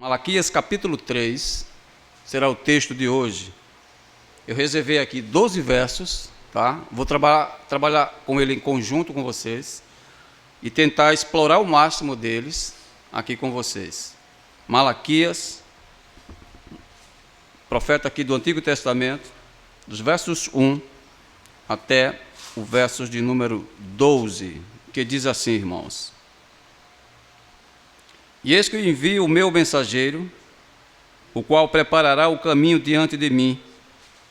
Malaquias capítulo 3 será o texto de hoje. Eu reservei aqui 12 versos, tá? Vou trabalhar com ele em conjunto com vocês e tentar explorar o máximo deles aqui com vocês. Malaquias, profeta aqui do Antigo Testamento, dos versos 1 até o versos de número 12, que diz assim, irmãos: E eis que eu envio o meu mensageiro, o qual preparará o caminho diante de mim,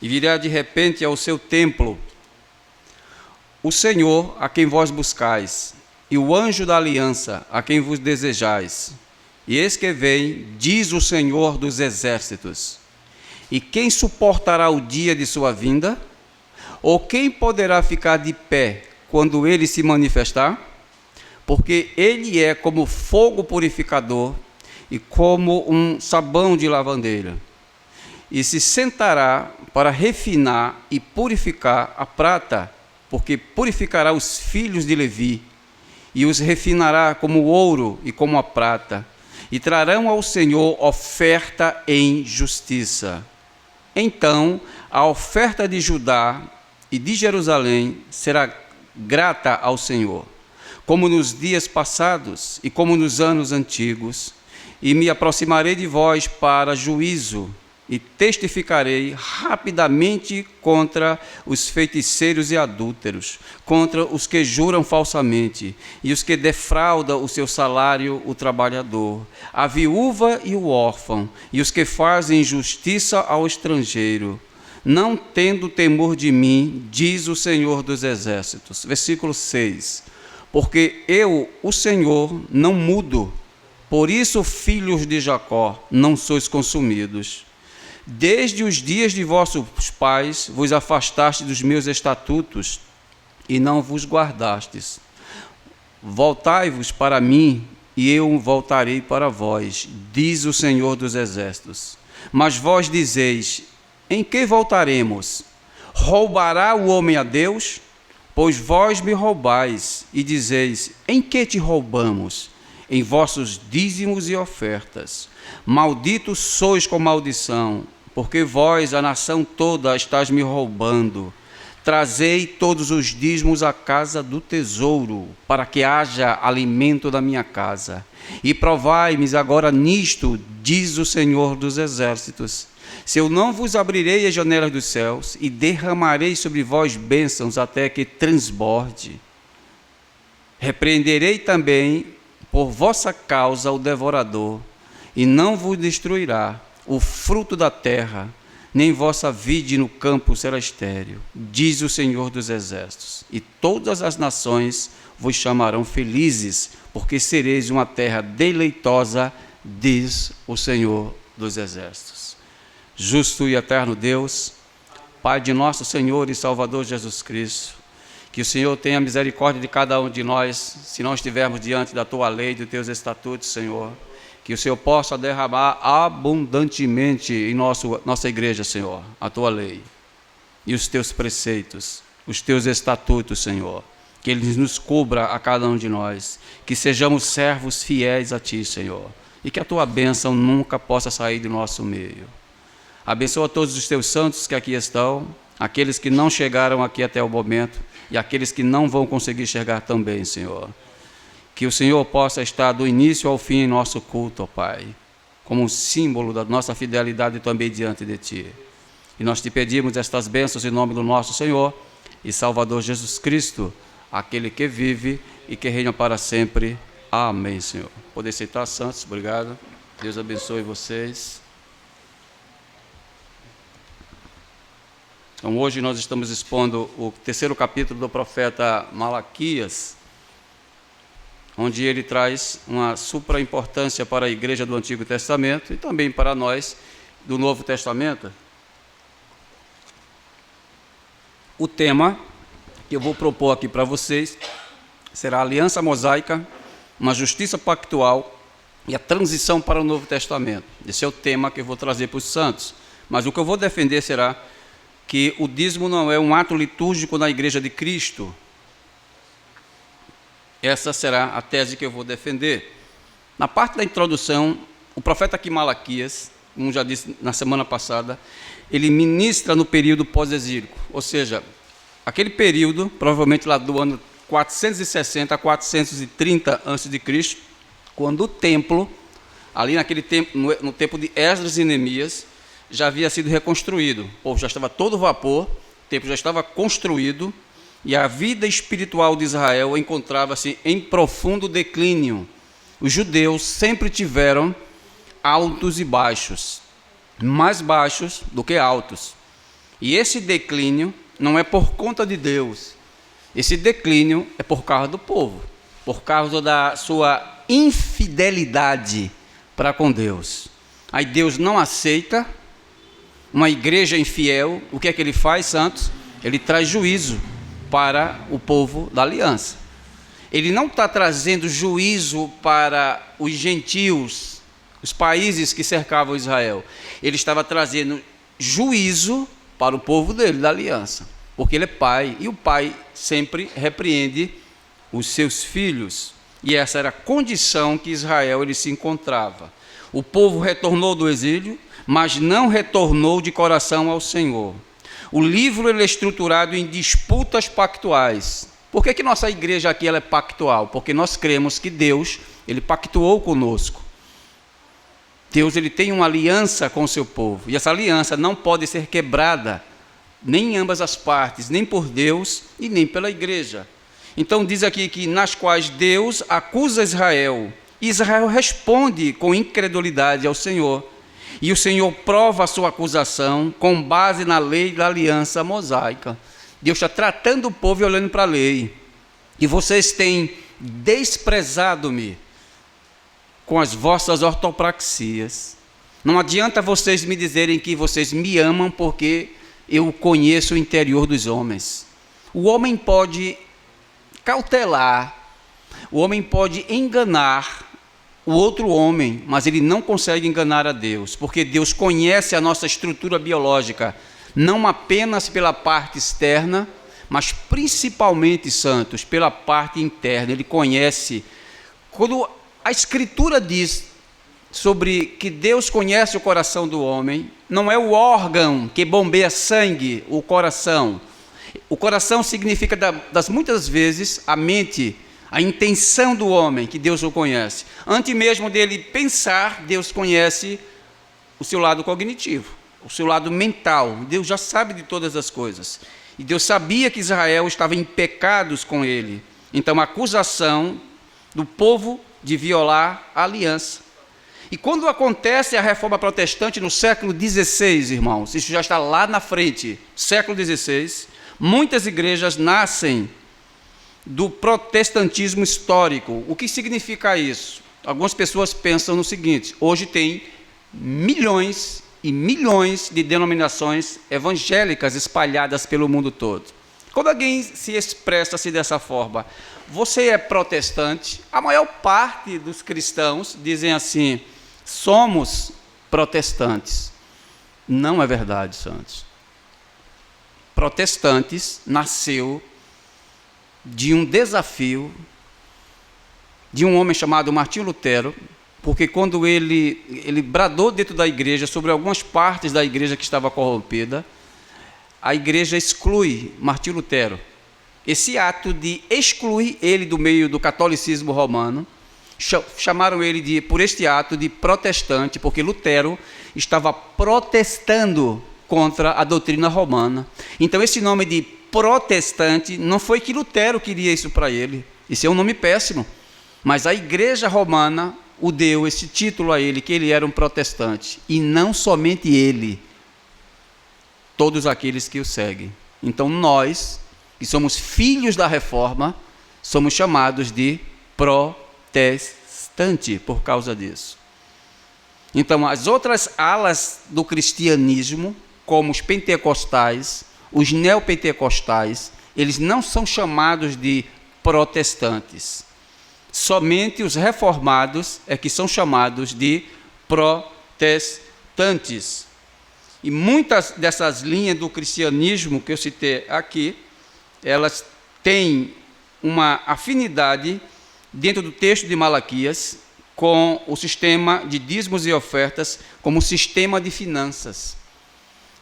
e virá de repente ao seu templo o Senhor, a quem vós buscais, e o anjo da aliança, a quem vos desejais. E eis que vem, diz o Senhor dos exércitos. E quem suportará o dia de sua vinda? Ou quem poderá ficar de pé quando ele se manifestar? Porque ele é como fogo purificador e como um sabão de lavandeira. E se sentará para refinar e purificar a prata, porque purificará os filhos de Levi, e os refinará como o ouro e como a prata, e trarão ao Senhor oferta em justiça. Então a oferta de Judá e de Jerusalém será grata ao Senhor, como nos dias passados e como nos anos antigos, e me aproximarei de vós para juízo, e testificarei rapidamente contra os feiticeiros e adúlteros, contra os que juram falsamente, e os que defraudam o seu salário, o trabalhador, a viúva e o órfão, e os que fazem injustiça ao estrangeiro, não tendo temor de mim, diz o Senhor dos Exércitos. Versículo 6. Porque eu, o Senhor, não mudo, por isso, filhos de Jacó, não sois consumidos. Desde os dias de vossos pais vos afastaste dos meus estatutos e não vos guardastes. Voltai-vos para mim e eu voltarei para vós, diz o Senhor dos Exércitos. Mas vós dizeis: em que voltaremos? Roubará o homem a Deus? Pois vós me roubais, e dizeis: em que te roubamos? Em vossos dízimos e ofertas. Malditos sois com maldição, porque vós, a nação toda, estáis me roubando. Trazei todos os dízimos à casa do tesouro, para que haja alimento na minha casa. E provai-me agora nisto, diz o Senhor dos Exércitos. Se eu não vos abrirei as janelas dos céus e derramarei sobre vós bênçãos até que transborde. Repreenderei também por vossa causa o devorador, e não vos destruirá o fruto da terra, nem vossa vide no campo será estéril, diz o Senhor dos Exércitos. E todas as nações vos chamarão felizes, porque sereis uma terra deleitosa, diz o Senhor dos Exércitos. Justo e eterno Deus, Pai de nosso Senhor e Salvador Jesus Cristo, que o Senhor tenha misericórdia de cada um de nós, se não estivermos diante da Tua lei, dos Teus estatutos, Senhor. Que o Senhor possa derramar abundantemente em nossa igreja, Senhor, a Tua lei e os Teus preceitos, os Teus estatutos, Senhor. Que Ele nos cubra a cada um de nós, que sejamos servos fiéis a Ti, Senhor, e que a Tua bênção nunca possa sair do nosso meio. Abençoa todos os Teus santos que aqui estão, aqueles que não chegaram aqui até o momento, e aqueles que não vão conseguir chegar também, Senhor. Que o Senhor possa estar do início ao fim em nosso culto, ó Pai, como um símbolo da nossa fidelidade também diante de Ti. E nós Te pedimos estas bênçãos em nome do nosso Senhor e Salvador Jesus Cristo, aquele que vive e que reina para sempre. Amém, Senhor. Poder aceitar, santos, obrigado. Deus abençoe vocês. Então, hoje nós estamos expondo o terceiro capítulo do profeta Malaquias, onde ele traz uma supra-importância para a igreja do Antigo Testamento e também para nós do Novo Testamento. O tema que eu vou propor aqui para vocês será a aliança mosaica, uma justiça pactual e a transição para o Novo Testamento. Esse é o tema que eu vou trazer para os santos. Mas o que eu vou defender será que o dízimo não é um ato litúrgico na igreja de Cristo. Essa será a tese que eu vou defender. Na parte da introdução, o profeta aqui Malaquias, como já disse na semana passada, ele ministra no período pós-exílico, ou seja, aquele período, provavelmente lá do ano 460 a 430 a.C., quando o templo, ali naquele tempo, no tempo de Esdras e Neemias, já havia sido reconstruído. O povo já estava todo vapor, o templo já estava construído, e a vida espiritual de Israel encontrava-se em profundo declínio. Os judeus sempre tiveram altos e baixos, mais baixos do que altos. E esse declínio não é por conta de Deus. Esse declínio é por causa do povo, por causa da sua infidelidade para com Deus. Aí Deus não aceita uma igreja infiel. O que é que ele faz, santos? Ele traz juízo para o povo da aliança. Ele não está trazendo juízo para os gentios, os países que cercavam Israel. Ele estava trazendo juízo para o povo dele, da aliança, porque ele é pai, e o pai sempre repreende os seus filhos, e essa era a condição que Israel ele se encontrava. O povo retornou do exílio, mas não retornou de coração ao Senhor. O livro ele é estruturado em disputas pactuais. Por que nossa igreja aqui ela é pactual? Porque nós cremos que Deus ele pactuou conosco. Deus ele tem uma aliança com o seu povo, e essa aliança não pode ser quebrada, nem em ambas as partes, nem por Deus e nem pela igreja. Então diz aqui que nas quais Deus acusa Israel, e Israel responde com incredulidade ao Senhor, e o Senhor prova a sua acusação com base na lei da aliança mosaica. Deus está tratando o povo e olhando para a lei. E vocês têm desprezado-me com as vossas ortopraxias. Não adianta vocês me dizerem que vocês me amam, porque eu conheço o interior dos homens. O homem pode cautelar, o homem pode enganar o outro homem, mas ele não consegue enganar a Deus, porque Deus conhece a nossa estrutura biológica, não apenas pela parte externa, mas principalmente, santos, pela parte interna. Ele conhece. Quando a Escritura diz sobre que Deus conhece o coração do homem, não é o órgão que bombeia sangue, o coração. O coração significa, das muitas vezes, a mente, a intenção do homem, que Deus o conhece. Antes mesmo dele pensar, Deus conhece o seu lado cognitivo, o seu lado mental. Deus já sabe de todas as coisas. E Deus sabia que Israel estava em pecados com ele. Então, a acusação do povo de violar a aliança. E quando acontece a reforma protestante no século XVI, irmãos, isso já está lá na frente, século XVI, muitas igrejas nascem do protestantismo histórico. O que significa isso? Algumas pessoas pensam no seguinte: hoje tem milhões e milhões de denominações evangélicas espalhadas pelo mundo todo. Quando alguém se expressa-se dessa forma, você é protestante? A maior parte dos cristãos dizem assim: somos protestantes. Não é verdade, santos. Protestantes nasceu de um desafio de um homem chamado Martinho Lutero, porque quando ele bradou dentro da igreja sobre algumas partes da igreja que estava corrompida, a igreja exclui Martinho Lutero. Esse ato de excluir ele do meio do catolicismo romano, chamaram ele por este ato de protestante, porque Lutero estava protestando contra a doutrina romana. Então esse nome de protestante não foi que Lutero queria isso para ele, isso é um nome péssimo, mas a igreja romana o deu esse título a ele, que ele era um protestante, e não somente ele, todos aqueles que o seguem. Então nós, que somos filhos da reforma, somos chamados de protestante por causa disso. Então as outras alas do cristianismo, como os pentecostais, os neopentecostais, eles não são chamados de protestantes. Somente os reformados é que são chamados de protestantes. E muitas dessas linhas do cristianismo que eu citei aqui, elas têm uma afinidade dentro do texto de Malaquias, com o sistema de dízimos e ofertas como sistema de finanças.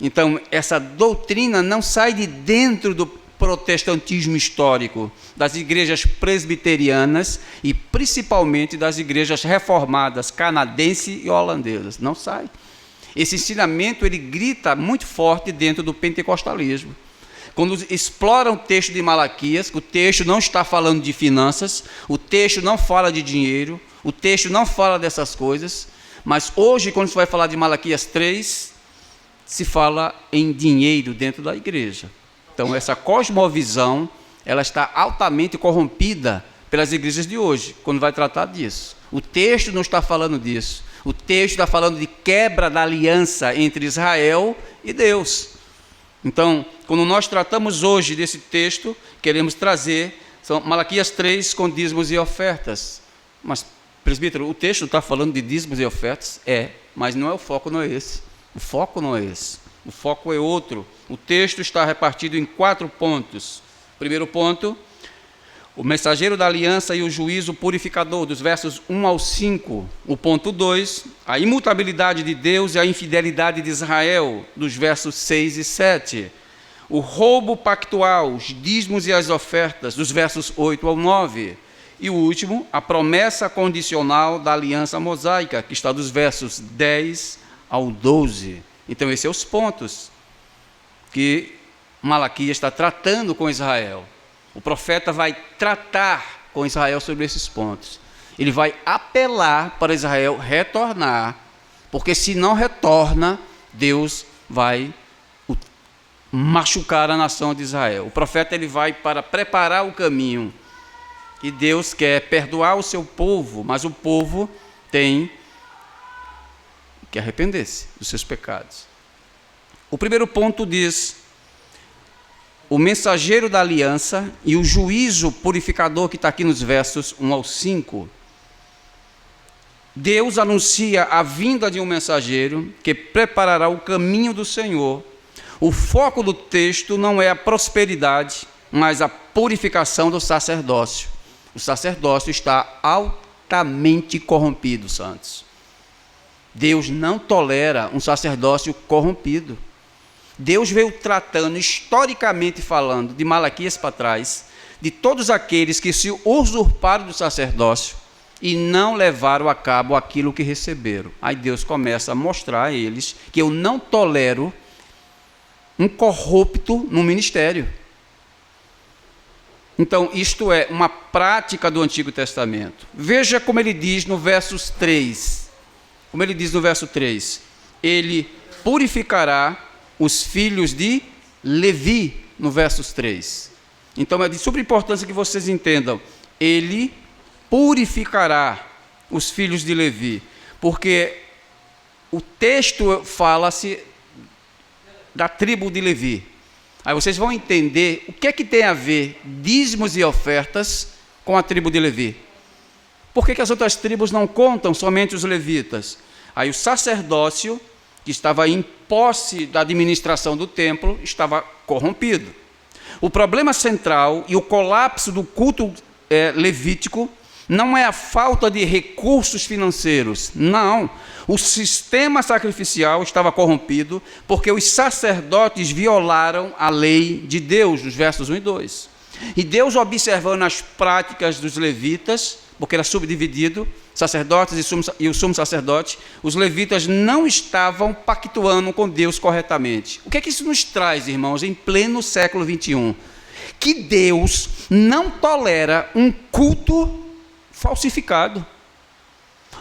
Então, essa doutrina não sai de dentro do protestantismo histórico, das igrejas presbiterianas e principalmente das igrejas reformadas canadense e holandesas. Não sai. Esse ensinamento ele grita muito forte dentro do pentecostalismo. Quando exploram o texto de Malaquias, o texto não está falando de finanças, o texto não fala de dinheiro, o texto não fala dessas coisas, mas hoje, quando se vai falar de Malaquias 3, se fala em dinheiro dentro da igreja. Então, essa cosmovisão, ela está altamente corrompida pelas igrejas de hoje, quando vai tratar disso. O texto não está falando disso. O texto está falando de quebra da aliança entre Israel e Deus. Então, quando nós tratamos hoje desse texto, queremos trazer são Malaquias 3 com dízimos e ofertas. Mas, presbítero, o texto está falando de dízimos e ofertas? Mas não é o foco, não é esse. O foco não é esse. O foco é outro. O texto está repartido em 4 pontos. Primeiro ponto, o mensageiro da aliança e o juízo purificador, dos versos 1 ao 5. O ponto 2, a imutabilidade de Deus e a infidelidade de Israel, dos versos 6 e 7. O roubo pactual, os dízimos e as ofertas, dos versos 8 ao 9. E o último, a promessa condicional da aliança mosaica, que está dos versos 10 ao 12. Então, esses são os pontos que Malaquias está tratando com Israel. O profeta vai tratar com Israel sobre esses pontos. Ele vai apelar para Israel retornar, porque se não retorna, Deus vai machucar a nação de Israel. O profeta ele vai para preparar o caminho. E Deus quer perdoar o seu povo, mas o povo tem que arrepender-se dos seus pecados. O primeiro ponto diz: o mensageiro da aliança e o juízo purificador, que está aqui nos versos 1 ao 5. Deus anuncia a vinda de um mensageiro que preparará o caminho do Senhor. O foco do texto não é a prosperidade, mas a purificação do sacerdócio. O sacerdócio está altamente corrompido, santos. Deus não tolera um sacerdócio corrompido. Deus veio tratando, historicamente falando, de Malaquias para trás, de todos aqueles que se usurparam do sacerdócio e não levaram a cabo aquilo que receberam. Aí Deus começa a mostrar a eles que eu não tolero um corrupto no ministério. Então, isto é uma prática do Antigo Testamento. Veja como ele diz no verso 3. Como ele diz no verso 3. Ele purificará os filhos de Levi, no versos 3. Então, é de suma importância que vocês entendam. Ele purificará os filhos de Levi, porque o texto fala-se da tribo de Levi. Aí vocês vão entender o que é que tem a ver dízimos e ofertas com a tribo de Levi. Por que as outras tribos não contam somente os levitas? Aí o sacerdócio, que estava em posse da administração do templo, estava corrompido. O problema central e o colapso do culto levítico não é a falta de recursos financeiros, não. O sistema sacrificial estava corrompido porque os sacerdotes violaram a lei de Deus, nos versos 1 e 2. E Deus, observando as práticas dos levitas, porque era subdividido, sacerdotes e o sumo sacerdote, os levitas não estavam pactuando com Deus corretamente. O que é que isso nos traz, irmãos, em pleno século 21? Que Deus não tolera um culto falsificado.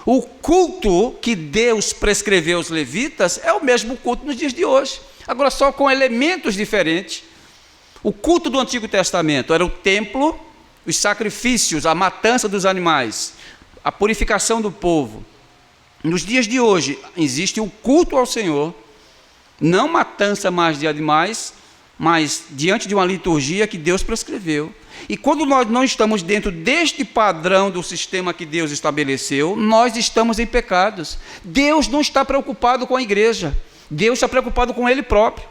O culto que Deus prescreveu aos levitas é o mesmo culto nos dias de hoje, agora só com elementos diferentes. O culto do Antigo Testamento era o templo, os sacrifícios, a matança dos animais, a purificação do povo. Nos dias de hoje existe o culto ao Senhor, não matança mais de animais, mas diante de uma liturgia que Deus prescreveu. E quando nós não estamos dentro deste padrão do sistema que Deus estabeleceu, nós estamos em pecados. Deus não está preocupado com a igreja, Deus está preocupado com Ele próprio.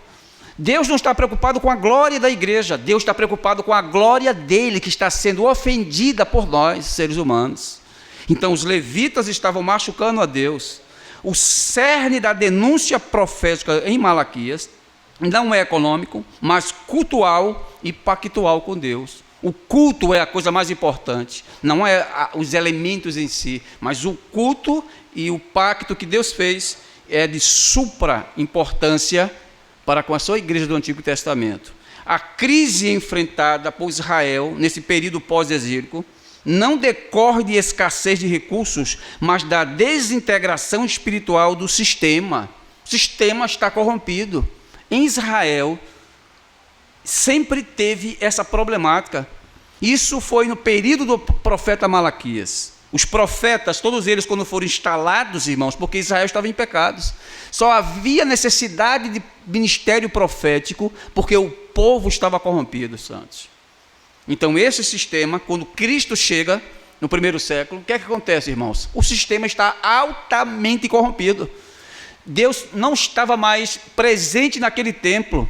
Deus não está preocupado com a glória da igreja, Deus está preocupado com a glória dele, que está sendo ofendida por nós, seres humanos. Então os levitas estavam machucando a Deus. O cerne da denúncia profética em Malaquias não é econômico, mas cultual e pactual com Deus. O culto é a coisa mais importante, não é os elementos em si, mas o culto e o pacto que Deus fez é de supra importância para com a sua igreja do Antigo Testamento. A crise enfrentada por Israel nesse período pós-exílico não decorre de escassez de recursos, mas da desintegração espiritual do sistema. O sistema está corrompido. Em Israel, sempre teve essa problemática. Isso foi no período do profeta Malaquias. Os profetas, todos eles, quando foram instalados, irmãos, porque Israel estava em pecados, só havia necessidade de ministério profético, porque o povo estava corrompido, santos. Então, esse sistema, quando Cristo chega, no primeiro século, o que é que acontece, irmãos? O sistema está altamente corrompido. Deus não estava mais presente naquele templo.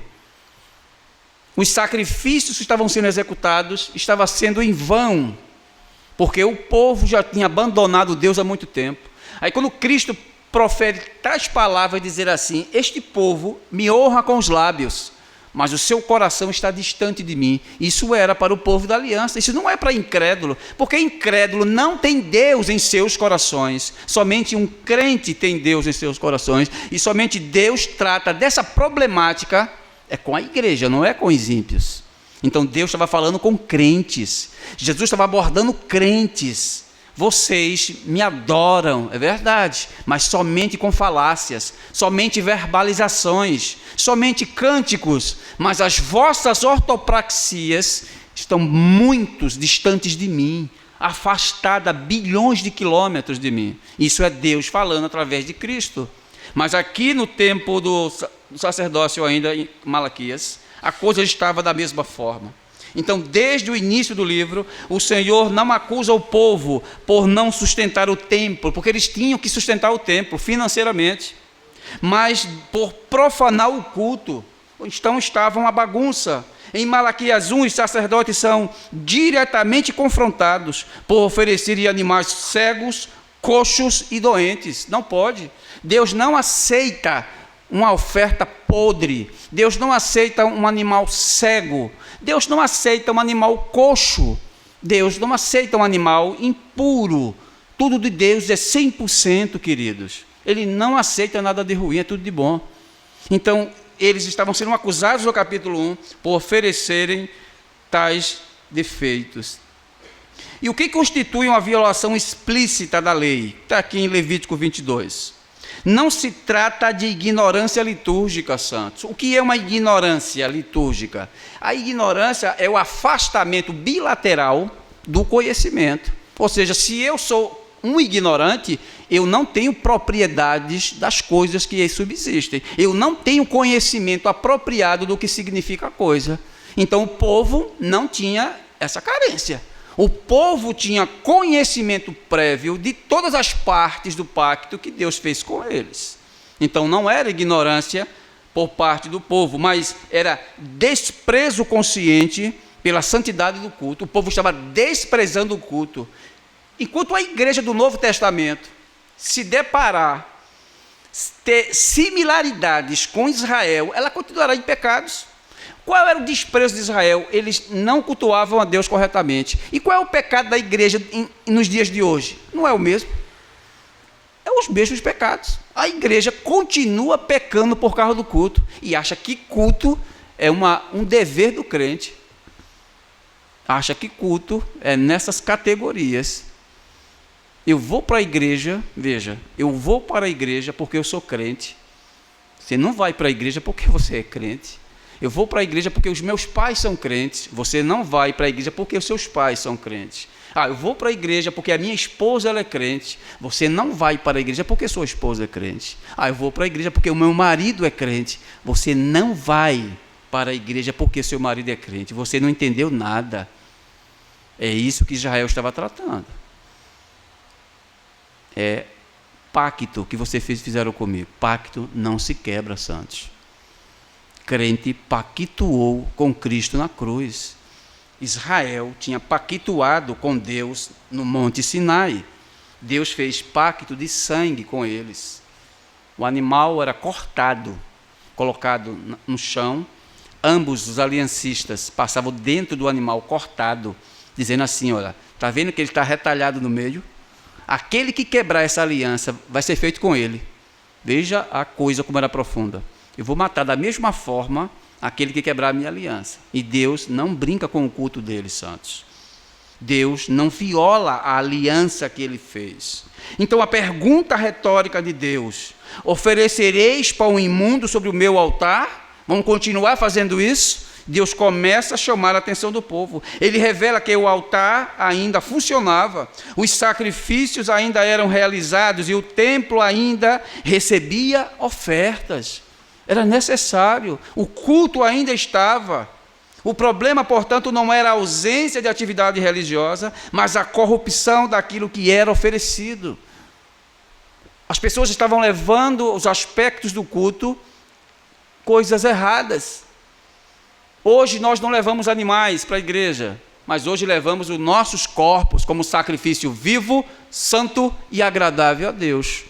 Os sacrifícios que estavam sendo executados estavam sendo em vão, porque o povo já tinha abandonado Deus há muito tempo. Aí quando Cristo profere tais palavras, dizer assim: este povo me honra com os lábios, mas o seu coração está distante de mim. Isso era para o povo da aliança, isso não é para incrédulo, porque incrédulo não tem Deus em seus corações. Somente um crente tem Deus em seus corações, e somente Deus trata dessa problemática é com a igreja, não é com os ímpios. Então Deus estava falando com crentes, Jesus estava abordando crentes. Vocês me adoram, é verdade, mas somente com falácias, somente verbalizações, somente cânticos, mas as vossas ortopraxias estão muito distantes de mim, afastada bilhões de quilômetros de mim. Isso é Deus falando através de Cristo. Mas aqui no tempo do sacerdócio, ainda em Malaquias, a coisa estava da mesma forma. Então, desde o início do livro, o Senhor não acusa o povo por não sustentar o templo, porque eles tinham que sustentar o templo financeiramente, mas por profanar o culto. Então, estava uma bagunça. Em Malaquias 1, os sacerdotes são diretamente confrontados por oferecerem animais cegos, coxos e doentes. Não pode. Deus não aceita uma oferta podre. Deus não aceita um animal cego. Deus não aceita um animal coxo. Deus não aceita um animal impuro. Tudo de Deus é 100%, queridos. Ele não aceita nada de ruim, é tudo de bom. Então, eles estavam sendo acusados no capítulo 1 por oferecerem tais defeitos. E o que constitui uma violação explícita da lei? Está aqui em Levítico 22. Não se trata de ignorância litúrgica, santos. O que é uma ignorância litúrgica? A ignorância é o afastamento bilateral do conhecimento. Ou seja, se eu sou um ignorante, eu não tenho propriedades das coisas que subsistem. Eu não tenho conhecimento apropriado do que significa a coisa. Então o povo não tinha essa carência. O povo tinha conhecimento prévio de todas as partes do pacto que Deus fez com eles. Então não era ignorância por parte do povo, mas era desprezo consciente pela santidade do culto. O povo estava desprezando o culto. Enquanto a igreja do Novo Testamento se deparar, ter similaridades com Israel, ela continuará em pecados. Qual era o desprezo de Israel? Eles não cultuavam a Deus corretamente. E qual é o pecado da igreja nos dias de hoje? Não é o mesmo. É os mesmos pecados. A igreja continua pecando por causa do culto e acha que culto é um dever do crente. Acha que culto é nessas categorias. Eu vou para a igreja, veja, eu vou para a igreja porque eu sou crente. Você não vai para a igreja porque você é crente. Eu vou para a igreja porque os meus pais são crentes. Você não vai para a igreja porque os seus pais são crentes. Eu vou para a igreja porque a minha esposa ela é crente. Você não vai para a igreja porque sua esposa é crente. Eu vou para a igreja porque o meu marido é crente. Você não vai para a igreja porque seu marido é crente. Você não entendeu nada. É isso que Israel estava tratando. É pacto que vocês fizeram comigo. Pacto não se quebra, santos. Crente pactuou com Cristo na cruz. Israel tinha pactuado com Deus no Monte Sinai. Deus fez pacto de sangue com eles. O animal era cortado, colocado no chão. Ambos os aliancistas passavam dentro do animal cortado, dizendo assim, olha, está vendo que ele está retalhado no meio? Aquele que quebrar essa aliança vai ser feito com ele. Veja a coisa como era profunda. Eu vou matar da mesma forma aquele que quebrar a minha aliança. E Deus não brinca com o culto deles, santos. Deus não viola a aliança que ele fez. Então a pergunta retórica de Deus: oferecereis pão imundo sobre o meu altar? Vamos continuar fazendo isso? Deus começa a chamar a atenção do povo. Ele revela que o altar ainda funcionava, os sacrifícios ainda eram realizados e o templo ainda recebia ofertas. Era necessário, o culto ainda estava. O problema, portanto, não era a ausência de atividade religiosa, mas a corrupção daquilo que era oferecido. As pessoas estavam levando os aspectos do culto coisas erradas. Hoje nós não levamos animais para a igreja, mas hoje levamos os nossos corpos como sacrifício vivo, santo e agradável a Deus.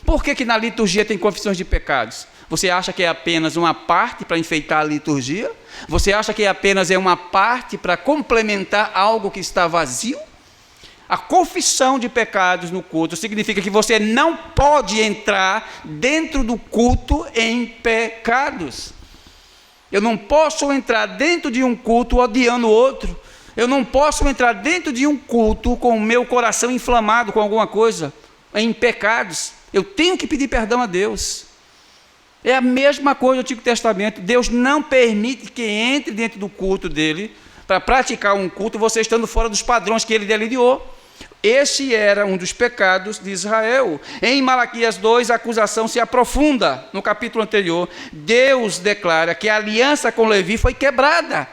Por que na liturgia tem confissões de pecados? Você acha que é apenas uma parte para enfeitar a liturgia? Você acha que apenas é uma parte para complementar algo que está vazio? A confissão de pecados no culto significa que você não pode entrar dentro do culto em pecados. Eu não posso entrar dentro de um culto odiando o outro. Eu não posso entrar dentro de um culto com o meu coração inflamado com alguma coisa, em pecados. Eu tenho que pedir perdão a Deus. É a mesma coisa do Antigo Testamento. Deus não permite que entre dentro do culto dele para praticar um culto você estando fora dos padrões que ele delineou. Esse era um dos pecados de Israel. Em Malaquias 2, a acusação se aprofunda. No capítulo anterior, Deus declara que a aliança com Levi foi quebrada.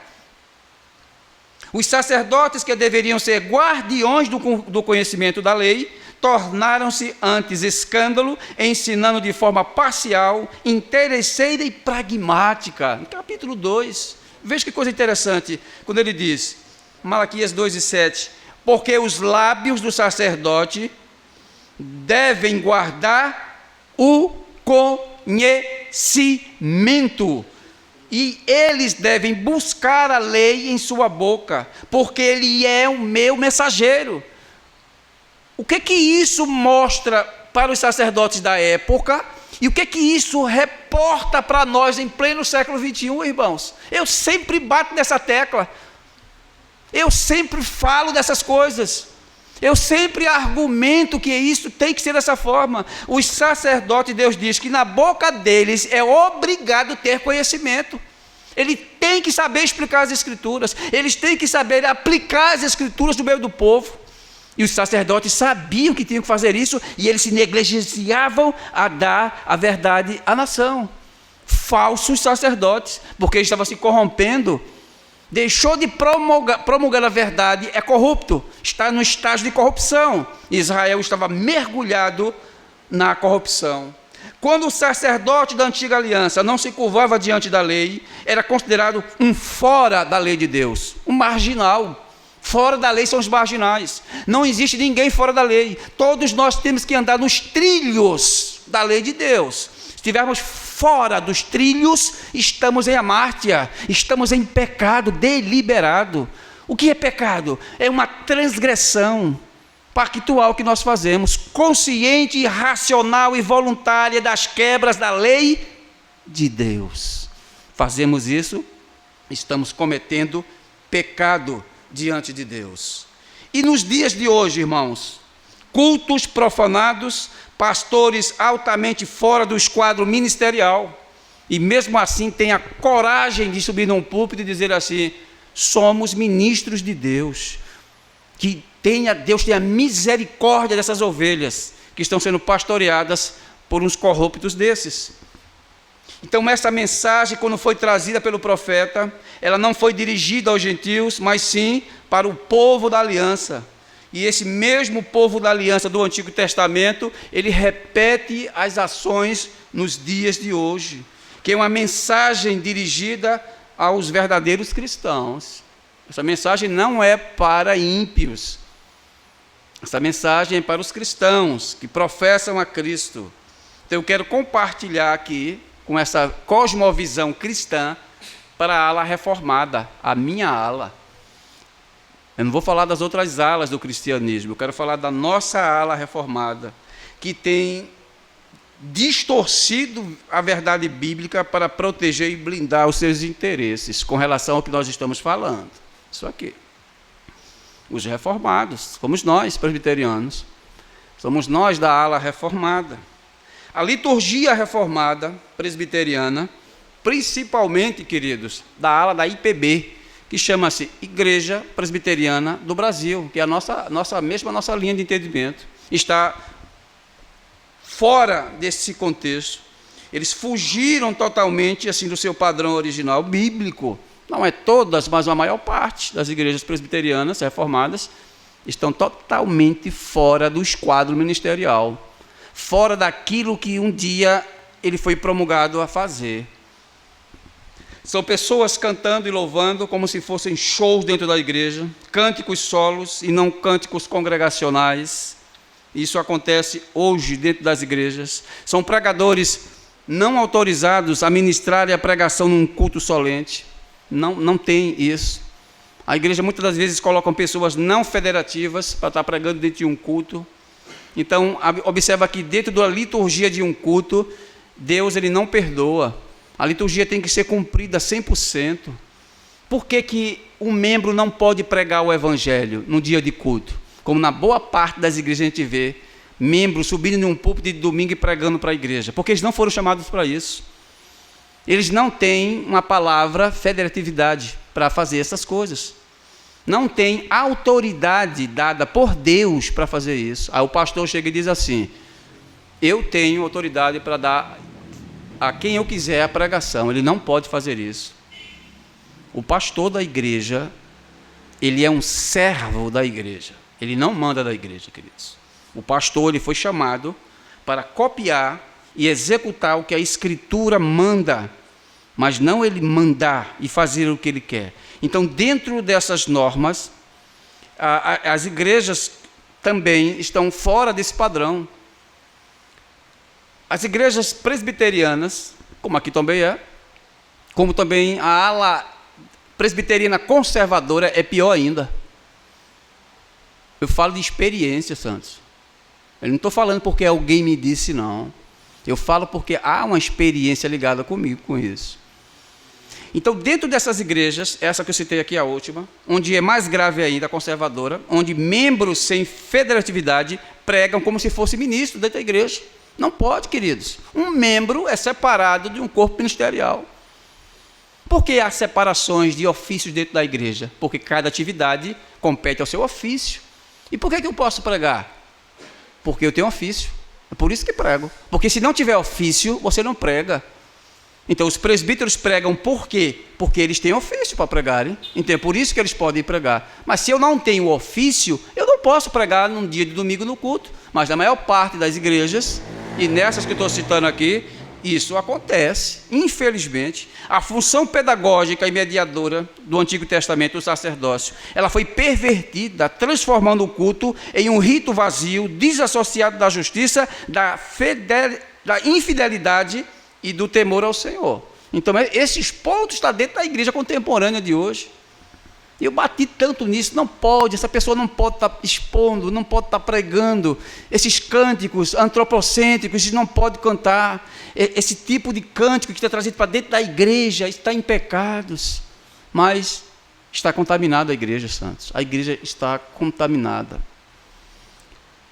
Os sacerdotes, que deveriam ser guardiões do conhecimento da lei, tornaram-se antes escândalo, ensinando de forma parcial, interesseira e pragmática. No capítulo 2, veja que coisa interessante, quando ele diz, Malaquias 2:7, porque os lábios do sacerdote devem guardar o conhecimento, e eles devem buscar a lei em sua boca, porque ele é o meu mensageiro. O que isso mostra para os sacerdotes da época? E o que isso reporta para nós em pleno século XXI, irmãos? Eu sempre bato nessa tecla. Eu sempre falo dessas coisas. Eu sempre argumento que isso tem que ser dessa forma. Os sacerdotes, Deus diz que na boca deles é obrigado ter conhecimento. Ele tem que saber explicar as Escrituras. Eles têm que saber aplicar as Escrituras no meio do povo. E os sacerdotes sabiam que tinham que fazer isso, e eles se negligenciavam a dar a verdade à nação. Falsos sacerdotes, porque eles estavam se corrompendo. Deixou de promulgar a verdade, é corrupto, está no estágio de corrupção. Israel estava mergulhado na corrupção. Quando o sacerdote da antiga aliança não se curvava diante da lei, era considerado um fora da lei de Deus, um marginal. Fora da lei são os marginais. Não existe ninguém fora da lei. Todos nós temos que andar nos trilhos da lei de Deus. Se estivermos fora dos trilhos, estamos em amártia, estamos em pecado deliberado. O que é pecado? É uma transgressão pactual que nós fazemos, consciente, racional e voluntária das quebras da lei de Deus. Fazemos isso, estamos cometendo pecado diante de Deus. E nos dias de hoje, irmãos, cultos profanados, pastores altamente fora do esquadro ministerial, e mesmo assim tem a coragem de subir num púlpito e dizer assim: somos ministros de Deus, que Deus tenha misericórdia dessas ovelhas que estão sendo pastoreadas por uns corruptos desses. Então essa mensagem, quando foi trazida pelo profeta, ela não foi dirigida aos gentios, mas sim para o povo da aliança. E esse mesmo povo da aliança do Antigo Testamento, ele repete as ações nos dias de hoje, que é uma mensagem dirigida aos verdadeiros cristãos. Essa mensagem não é para ímpios. Essa mensagem é para os cristãos que professam a Cristo. Então eu quero compartilhar aqui com essa cosmovisão cristã para a ala reformada, a minha ala. Eu não vou falar das outras alas do cristianismo, eu quero falar da nossa ala reformada, que tem distorcido a verdade bíblica para proteger e blindar os seus interesses com relação ao que nós estamos falando. Isso aqui. Os reformados, somos nós, presbiterianos. Somos nós da ala reformada. A liturgia reformada presbiteriana, principalmente, queridos, da ala da IPB, que chama-se Igreja Presbiteriana do Brasil, que é a nossa linha de entendimento, está fora desse contexto. Eles fugiram totalmente assim do seu padrão original bíblico. Não é todas, mas a maior parte das igrejas presbiterianas reformadas estão totalmente fora do esquadro ministerial, fora daquilo que um dia ele foi promulgado a fazer. São pessoas cantando e louvando como se fossem shows dentro da igreja, cânticos solos e não cânticos congregacionais. Isso acontece hoje dentro das igrejas. São pregadores não autorizados a ministrarem a pregação num culto solene. Não tem isso. A igreja muitas das vezes coloca pessoas não federativas para estar pregando dentro de um culto. Então, observa que dentro da liturgia de um culto, Deus ele não perdoa. A liturgia tem que ser cumprida 100%. Por que um membro não pode pregar o evangelho no dia de culto? Como na boa parte das igrejas a gente vê, membros subindo num púlpito de domingo e pregando para a igreja, porque eles não foram chamados para isso. Eles não têm uma palavra federatividade para fazer essas coisas. Não tem autoridade dada por Deus para fazer isso. Aí o pastor chega e diz assim: eu tenho autoridade para dar a quem eu quiser a pregação. Ele não pode fazer isso. O pastor da igreja, ele é um servo da igreja. Ele não manda da igreja, queridos. O pastor ele foi chamado para copiar e executar o que a Escritura manda, mas não ele mandar e fazer o que ele quer. Então, dentro dessas normas, as igrejas também estão fora desse padrão. As igrejas presbiterianas, como aqui também é, como também a ala presbiteriana conservadora é pior ainda. Eu falo de experiência, Santos. Eu não estou falando porque alguém me disse, não. Eu falo porque há uma experiência ligada comigo com isso. Então, dentro dessas igrejas, essa que eu citei aqui, a última, onde é mais grave ainda, a conservadora, onde membros sem federatividade pregam como se fosse ministro dentro da igreja. Não pode, queridos. Um membro é separado de um corpo ministerial. Por que há separações de ofícios dentro da igreja? Porque cada atividade compete ao seu ofício. E por que eu posso pregar? Porque eu tenho ofício. É por isso que prego. Porque se não tiver ofício, você não prega. Então, os presbíteros pregam por quê? Porque eles têm ofício para pregarem. Então, é por isso que eles podem pregar. Mas se eu não tenho ofício, eu não posso pregar num dia de domingo no culto. Mas na maior parte das igrejas, e nessas que eu estou citando aqui, isso acontece. Infelizmente, a função pedagógica e mediadora do Antigo Testamento, o sacerdócio, ela foi pervertida, transformando o culto em um rito vazio, desassociado da justiça, da infidelidade e do temor ao Senhor. Então, esses pontos estão dentro da igreja contemporânea de hoje. Eu bati tanto nisso, não pode, essa pessoa não pode estar expondo, não pode estar pregando esses cânticos antropocêntricos, não pode cantar esse tipo de cântico que está trazido para dentro da igreja, está em pecados, mas está contaminada a igreja, santos. A igreja está contaminada.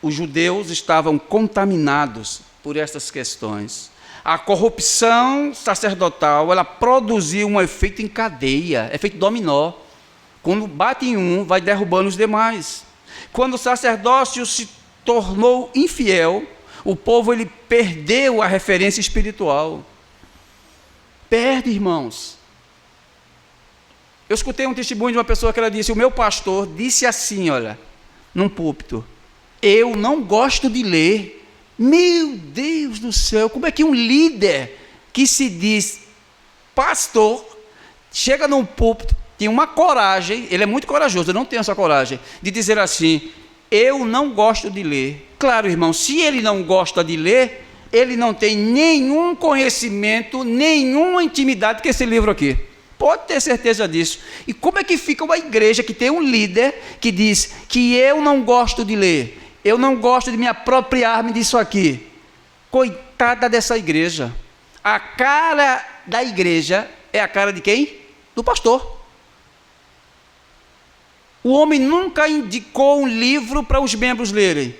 Os judeus estavam contaminados por essas questões. A corrupção sacerdotal, ela produziu um efeito em cadeia, efeito dominó. Quando bate em um, vai derrubando os demais. Quando o sacerdócio se tornou infiel, o povo ele perdeu a referência espiritual. Perde, irmãos. Eu escutei um testemunho de uma pessoa que ela disse: o meu pastor disse assim, olha, num púlpito: eu não gosto de ler. Meu Deus do céu, como é que um líder que se diz pastor chega num púlpito, tem uma coragem, ele é muito corajoso, eu não tenho essa coragem, de dizer assim: eu não gosto de ler. Claro, irmão, se ele não gosta de ler, ele não tem nenhum conhecimento, nenhuma intimidade com esse livro aqui. Pode ter certeza disso. E como é que fica uma igreja que tem um líder que diz que eu não gosto de ler, eu não gosto de me apropriar-me disso aqui? Coitada dessa igreja. A cara da igreja é a cara de quem? Do pastor. O homem nunca indicou um livro para os membros lerem.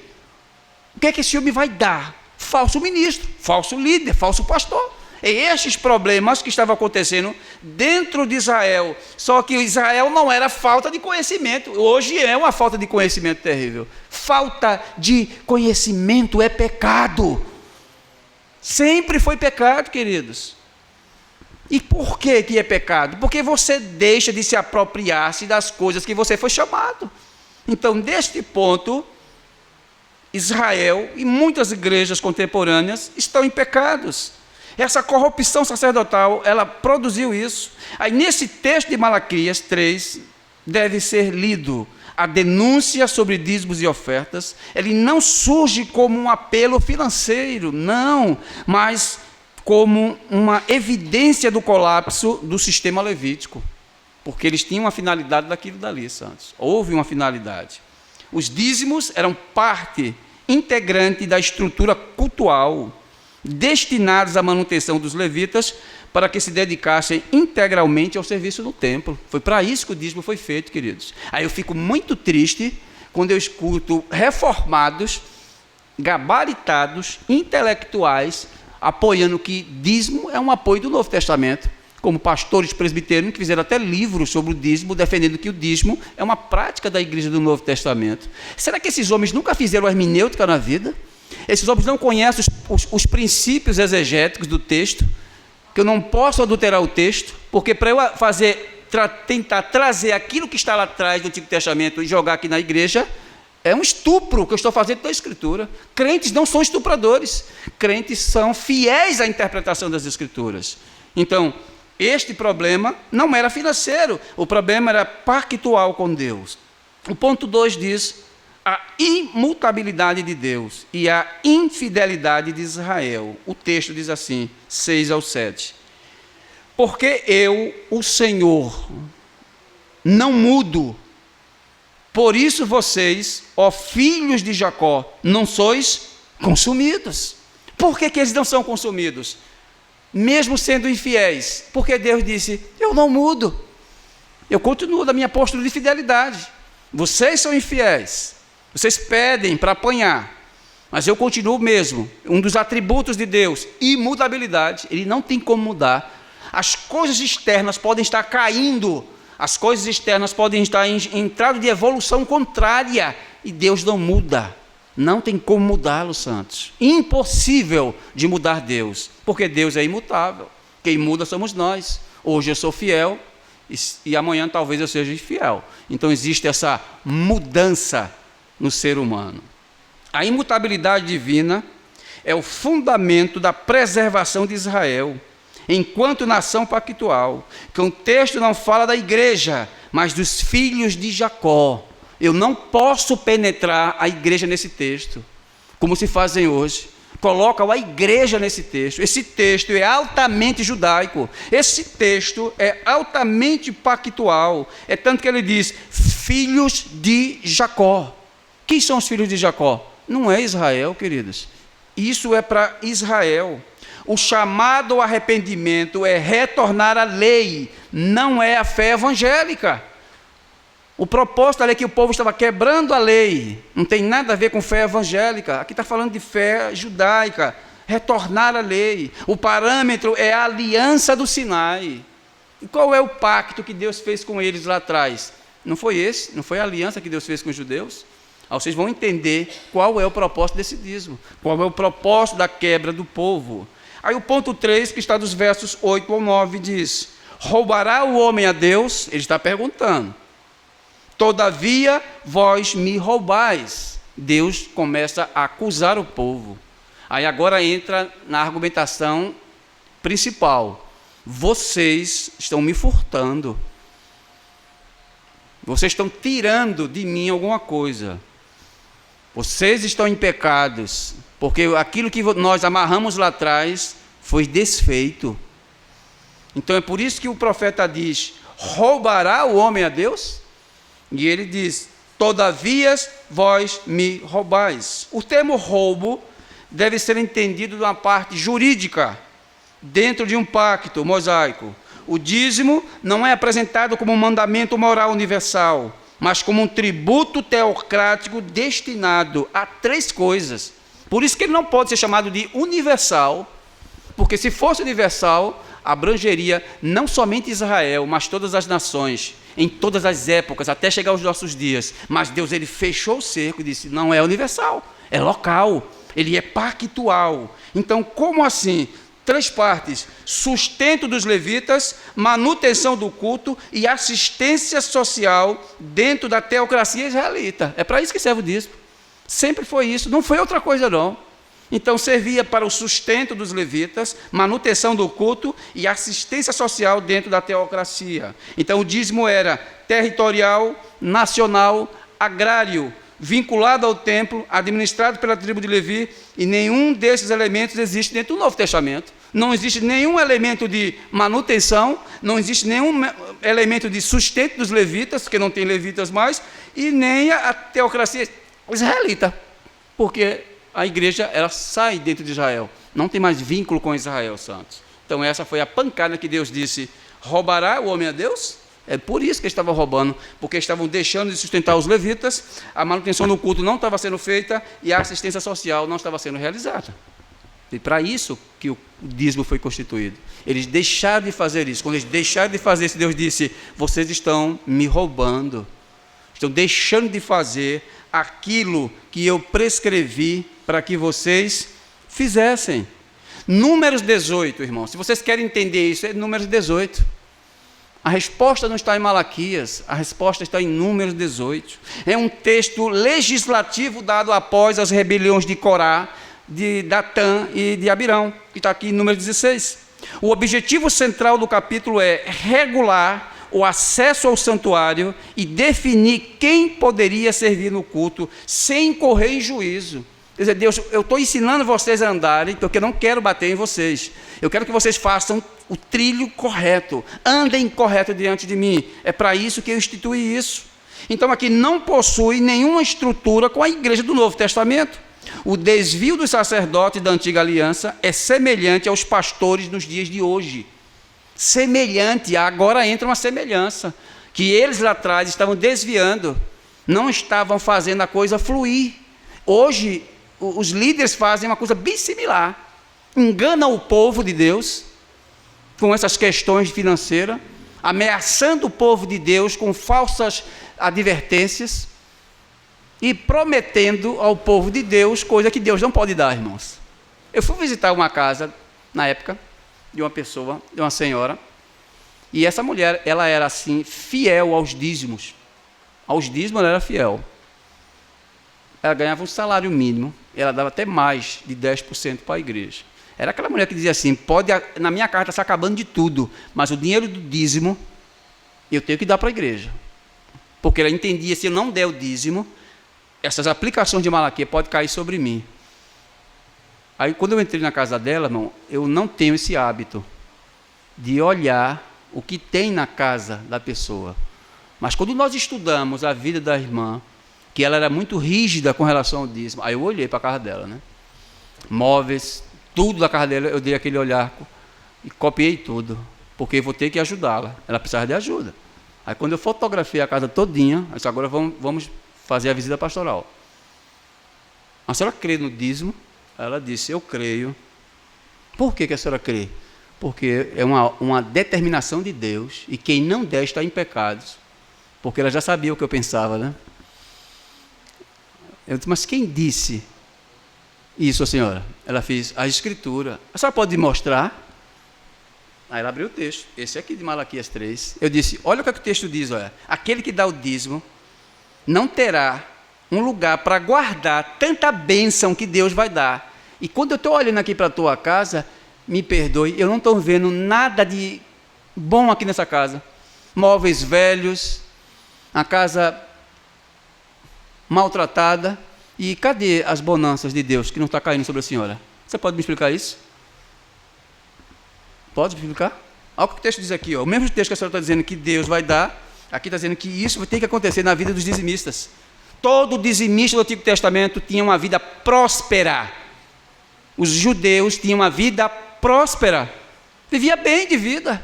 O que é que esse homem vai dar? Falso ministro, falso líder, falso pastor. É estes problemas que estavam acontecendo dentro de Israel. Só que Israel não era falta de conhecimento. Hoje é uma falta de conhecimento terrível. Falta de conhecimento é pecado. Sempre foi pecado, queridos. E por que é pecado? Porque você deixa de se apropriar-se das coisas que você foi chamado. Então, neste ponto, Israel e muitas igrejas contemporâneas estão em pecados. Essa corrupção sacerdotal, ela produziu isso. Aí, nesse texto de Malaquias 3, deve ser lido a denúncia sobre dízimos e ofertas. Ele não surge como um apelo financeiro, não, mas como uma evidência do colapso do sistema levítico, porque eles tinham uma finalidade daquilo dali, santos. Houve uma finalidade. Os dízimos eram parte integrante da estrutura cultual, destinados à manutenção dos levitas, para que se dedicassem integralmente ao serviço no templo. Foi para isso que o dízimo foi feito, queridos. Aí eu fico muito triste quando eu escuto reformados, gabaritados, intelectuais, apoiando que dízimo é um apoio do Novo Testamento, como pastores presbiterianos que fizeram até livros sobre o dízimo, defendendo que o dízimo é uma prática da igreja do Novo Testamento. Será que esses homens nunca fizeram hermenêutica na vida? Esses homens não conhecem os princípios exegéticos do texto, que eu não posso adulterar o texto, porque para eu tentar trazer aquilo que está lá atrás do Antigo Testamento e jogar aqui na igreja, é um estupro que eu estou fazendo da Escritura. Crentes não são estupradores. Crentes são fiéis à interpretação das Escrituras. Então, este problema não era financeiro. O problema era pactual com Deus. O ponto 2 diz a imutabilidade de Deus e a infidelidade de Israel. O texto diz assim, 6 ao 7. Porque eu, o Senhor, não mudo. Por isso vocês, ó filhos de Jacó, não sois consumidos. Por que eles não são consumidos? Mesmo sendo infiéis. Porque Deus disse, eu não mudo. Eu continuo da minha postura de fidelidade. Vocês são infiéis. Vocês pedem para apanhar. Mas eu continuo mesmo. Um dos atributos de Deus, imutabilidade. Ele não tem como mudar. As coisas externas podem estar caindo. As coisas externas podem estar em entrada de evolução contrária e Deus não muda. Não tem como mudá-lo, santos. Impossível de mudar Deus, porque Deus é imutável. Quem muda somos nós. Hoje eu sou fiel e amanhã talvez eu seja infiel. Então existe essa mudança no ser humano. A imutabilidade divina é o fundamento da preservação de Israel enquanto nação pactual, que o texto não fala da igreja, mas dos filhos de Jacó. Eu não posso penetrar a igreja nesse texto, como se fazem hoje. Colocam a igreja nesse texto. Esse texto é altamente judaico. Esse texto é altamente pactual. É tanto que ele diz, filhos de Jacó. Quem são os filhos de Jacó? Não é Israel, queridos. Isso é para Israel. O chamado ao arrependimento é retornar à lei, não é a fé evangélica. O propósito ali é que o povo estava quebrando a lei, não tem nada a ver com fé evangélica. Aqui está falando de fé judaica, retornar à lei. O parâmetro é a aliança do Sinai. E qual é o pacto que Deus fez com eles lá atrás? Não foi esse? Não foi a aliança que Deus fez com os judeus? Vocês vão entender qual é o propósito desse dízimo, qual é o propósito da quebra do povo. Aí o ponto 3, que está dos versos 8 ao 9, diz, roubará o homem a Deus? Ele está perguntando. Todavia, vós me roubais. Deus começa a acusar o povo. Aí agora entra na argumentação principal. Vocês estão me furtando. Vocês estão tirando de mim alguma coisa. Vocês estão em pecados, porque aquilo que nós amarramos lá atrás foi desfeito. Então é por isso que o profeta diz: roubará o homem a Deus? E ele diz: todavia vós me roubais. O termo roubo deve ser entendido de uma parte jurídica, dentro de um pacto mosaico. O dízimo não é apresentado como um mandamento moral universal, mas como um tributo teocrático destinado a 3 coisas. Por isso que ele não pode ser chamado de universal, porque se fosse universal, abrangeria não somente Israel, mas todas as nações, em todas as épocas, até chegar aos nossos dias. Mas Deus, ele fechou o cerco e disse: não é universal, é local, ele é pactual. Então, como assim? 3 partes: sustento dos levitas, manutenção do culto e assistência social dentro da teocracia israelita. É para isso que serve o dízimo. Sempre foi isso, não foi outra coisa não. Então servia para o sustento dos levitas, manutenção do culto e assistência social dentro da teocracia. Então o dízimo era territorial, nacional, agrário, vinculado ao templo, administrado pela tribo de Levi, e nenhum desses elementos existe dentro do Novo Testamento. Não existe nenhum elemento de manutenção, não existe nenhum elemento de sustento dos levitas, porque não tem levitas mais, e nem a teocracia israelita, porque a igreja, ela sai dentro de Israel, não tem mais vínculo com Israel, santos. Então essa foi a pancada que Deus disse: roubará o homem a Deus? É por isso que eles estavam roubando, porque estavam deixando de sustentar os levitas, a manutenção do culto não estava sendo feita e a assistência social não estava sendo realizada. E para isso que o dízimo foi constituído. Eles deixaram de fazer isso. Quando eles deixaram de fazer isso, Deus disse: vocês estão me roubando, estão deixando de fazer aquilo que eu prescrevi para que vocês fizessem. Números 18, irmãos, se vocês querem entender isso, é Números 18. A resposta não está em Malaquias, a resposta está em Números 18. É um texto legislativo dado após as rebeliões de Corá, de Datã e de Abirão, que está aqui em Números 16. O objetivo central do capítulo é regular o acesso ao santuário e definir quem poderia servir no culto sem incorrer em juízo. Quer dizer, Deus, eu estou ensinando vocês a andarem, porque eu não quero bater em vocês. Eu quero que vocês façam o trilho correto, andem correto diante de mim. É para isso que eu instituí isso. Então aqui não possui nenhuma estrutura com a igreja do Novo Testamento. O desvio dos sacerdotes da antiga aliança é semelhante aos pastores nos dias de hoje. Semelhante, agora entra uma semelhança, que eles lá atrás estavam desviando, não estavam fazendo a coisa fluir. Hoje, os líderes fazem uma coisa bem similar, enganam o povo de Deus com essas questões financeiras, ameaçando o povo de Deus com falsas advertências e prometendo ao povo de Deus coisa que Deus não pode dar, irmãos. Eu fui visitar uma casa, na época, de uma pessoa, de uma senhora, e essa mulher, ela era assim, fiel aos dízimos. Aos dízimos ela era fiel. Ela ganhava um salário mínimo, ela dava até mais de 10% para a igreja. Era aquela mulher que dizia assim: pode, na minha casa está se acabando de tudo, mas o dinheiro do dízimo eu tenho que dar para a igreja. Porque ela entendia, se eu não der o dízimo, essas aplicações de Malaquias podem cair sobre mim. Aí quando eu entrei na casa dela, irmão, eu não tenho esse hábito de olhar o que tem na casa da pessoa. Mas quando nós estudamos a vida da irmã, que ela era muito rígida com relação ao dízimo, aí eu olhei para a casa dela, né? Móveis, tudo da casa dela, eu dei aquele olhar e copiei tudo, porque eu vou ter que ajudá-la, ela precisava de ajuda. Aí quando eu fotografei a casa todinha, eu disse: agora vamos fazer a visita pastoral. A senhora crê no dízimo? Ela disse: eu creio. Por que a senhora crê? Porque é uma determinação de Deus, e quem não der está em pecados. Porque ela já sabia o que eu pensava, né? Eu disse: mas quem disse isso, senhora? Ela fez a escritura. A senhora pode mostrar? Aí ela abriu o texto, esse aqui de Malaquias 3. Eu disse: olha o que o texto diz, olha. Aquele que dá o dízimo não terá um lugar para guardar tanta bênção que Deus vai dar. E quando eu estou olhando aqui para a tua casa, me perdoe, eu não estou vendo nada de bom aqui nessa casa. Móveis velhos, a casa maltratada, E cadê as bonanças de Deus que não está caindo sobre a senhora? Você pode me explicar isso? Pode me explicar? Olha o que o texto diz aqui, ó. O mesmo texto que a senhora está dizendo que Deus vai dar, aqui está dizendo que isso tem que acontecer na vida dos dizimistas. Todo dizimista do Antigo Testamento tinha uma vida próspera. Os judeus tinham uma vida próspera. Vivia bem de vida.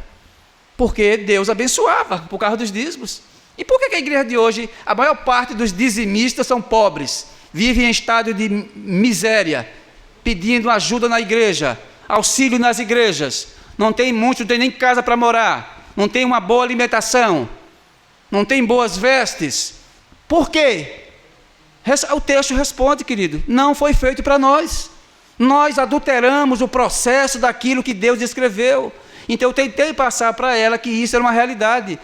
Porque Deus abençoava por causa dos dízimos. E por que a igreja de hoje, a maior parte dos dizimistas são pobres? Vivem em estado de miséria, pedindo ajuda na igreja, auxílio nas igrejas. Não tem muitos, não tem nem casa para morar. Não tem uma boa alimentação. Não tem boas vestes. Por quê? O texto responde, querido, não foi feito para nós. Nós adulteramos o processo daquilo que Deus escreveu. Então eu tentei passar para ela que isso era uma realidade.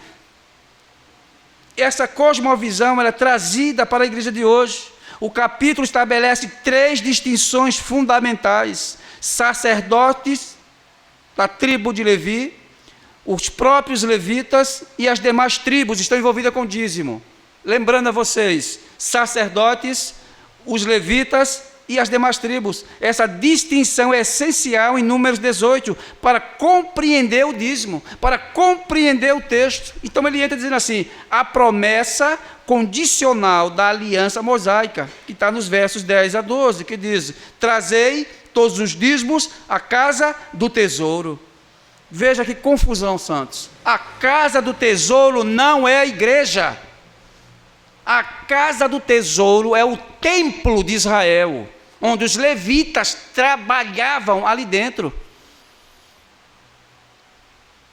Essa cosmovisão ela é trazida para a igreja de hoje. O capítulo estabelece 3 distinções fundamentais: sacerdotes da tribo de Levi, os próprios levitas e as demais tribos estão envolvidas com o dízimo. Lembrando a vocês, sacerdotes, os levitas e as demais tribos. Essa distinção é essencial em Números 18 para compreender o dízimo, para compreender o texto. Então ele entra dizendo assim, a promessa condicional da aliança mosaica, que está nos versos 10 a 12, que diz, trazei todos os dízimos à casa do tesouro. Veja que confusão, santos. A casa do tesouro não é a igreja. A casa do tesouro é o templo de Israel, onde os levitas trabalhavam ali dentro.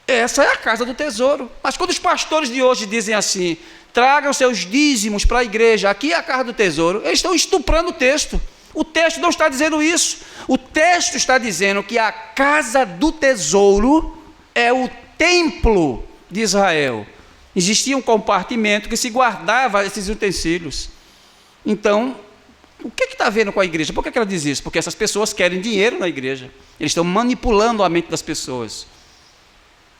Essa é a casa do tesouro. Mas quando os pastores de hoje dizem assim, tragam seus dízimos para a igreja, aqui é a casa do tesouro, eles estão estuprando o texto. O texto não está dizendo isso. O texto está dizendo que a casa do tesouro é o templo de Israel. Existia um compartimento que se guardava esses utensílios. Então, o que está havendo com a igreja? Por que ela diz isso? Porque essas pessoas querem dinheiro na igreja. Eles estão manipulando a mente das pessoas.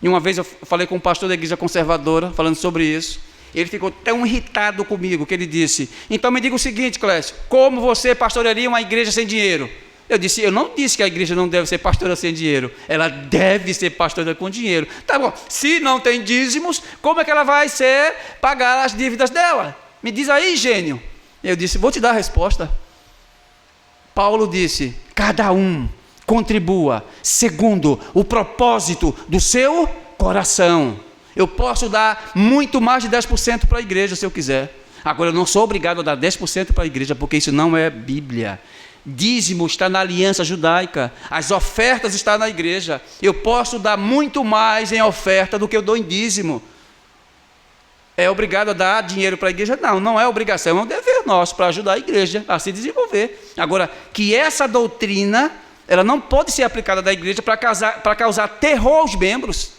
E uma vez eu falei com um pastor da igreja conservadora, falando sobre isso. Ele ficou tão irritado comigo, que ele disse, então me diga o seguinte, Clécio, como você pastorearia uma igreja sem dinheiro? Eu disse, eu não disse que a igreja não deve ser pastora sem dinheiro, ela deve ser pastora com dinheiro. Tá bom, se não tem dízimos, como é que ela vai pagar as dívidas dela? Me diz aí, gênio. Eu disse, vou te dar a resposta. Paulo disse, cada um contribua segundo o propósito do seu coração. Eu posso dar muito mais de 10% para a igreja se eu quiser. Agora eu não sou obrigado a dar 10% para a igreja, porque isso não é Bíblia. Dízimo está na aliança judaica, as ofertas estão na igreja. Eu posso dar muito mais em oferta do que eu dou em dízimo. É obrigado a dar dinheiro para a igreja? Não, não é obrigação, é um dever nosso para ajudar a igreja a se desenvolver. Agora, que essa doutrina, ela não pode ser aplicada da igreja para causar terror aos membros.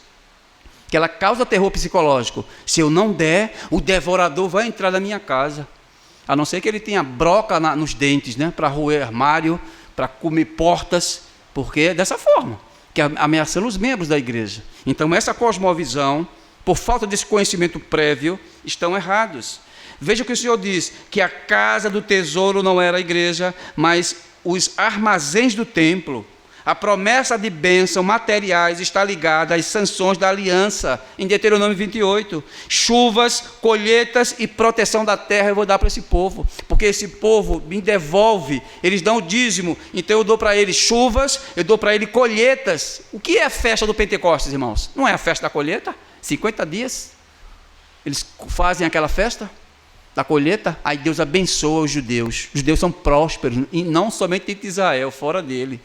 Que ela causa terror psicológico. Se eu não der, o devorador vai entrar na minha casa. A não ser que ele tenha broca nos dentes, né? Para roer armário, para comer portas, porque é dessa forma, que ameaçando os membros da igreja. Então essa cosmovisão, por falta desse conhecimento prévio, estão errados. Veja o que o Senhor diz, que a casa do tesouro não era a igreja, mas os armazéns do templo. A promessa de bênção materiais está ligada às sanções da aliança, em Deuteronômio 28. Chuvas, colheitas e proteção da terra eu vou dar para esse povo, porque esse povo me devolve, eles dão o dízimo, então eu dou para eles chuvas, eu dou para eles colheitas. O que é a festa do Pentecostes, irmãos? Não é a festa da colheita? 50 dias, eles fazem aquela festa da colheita, aí Deus abençoa os judeus. Os judeus são prósperos, e não somente dentro de Israel, fora dele.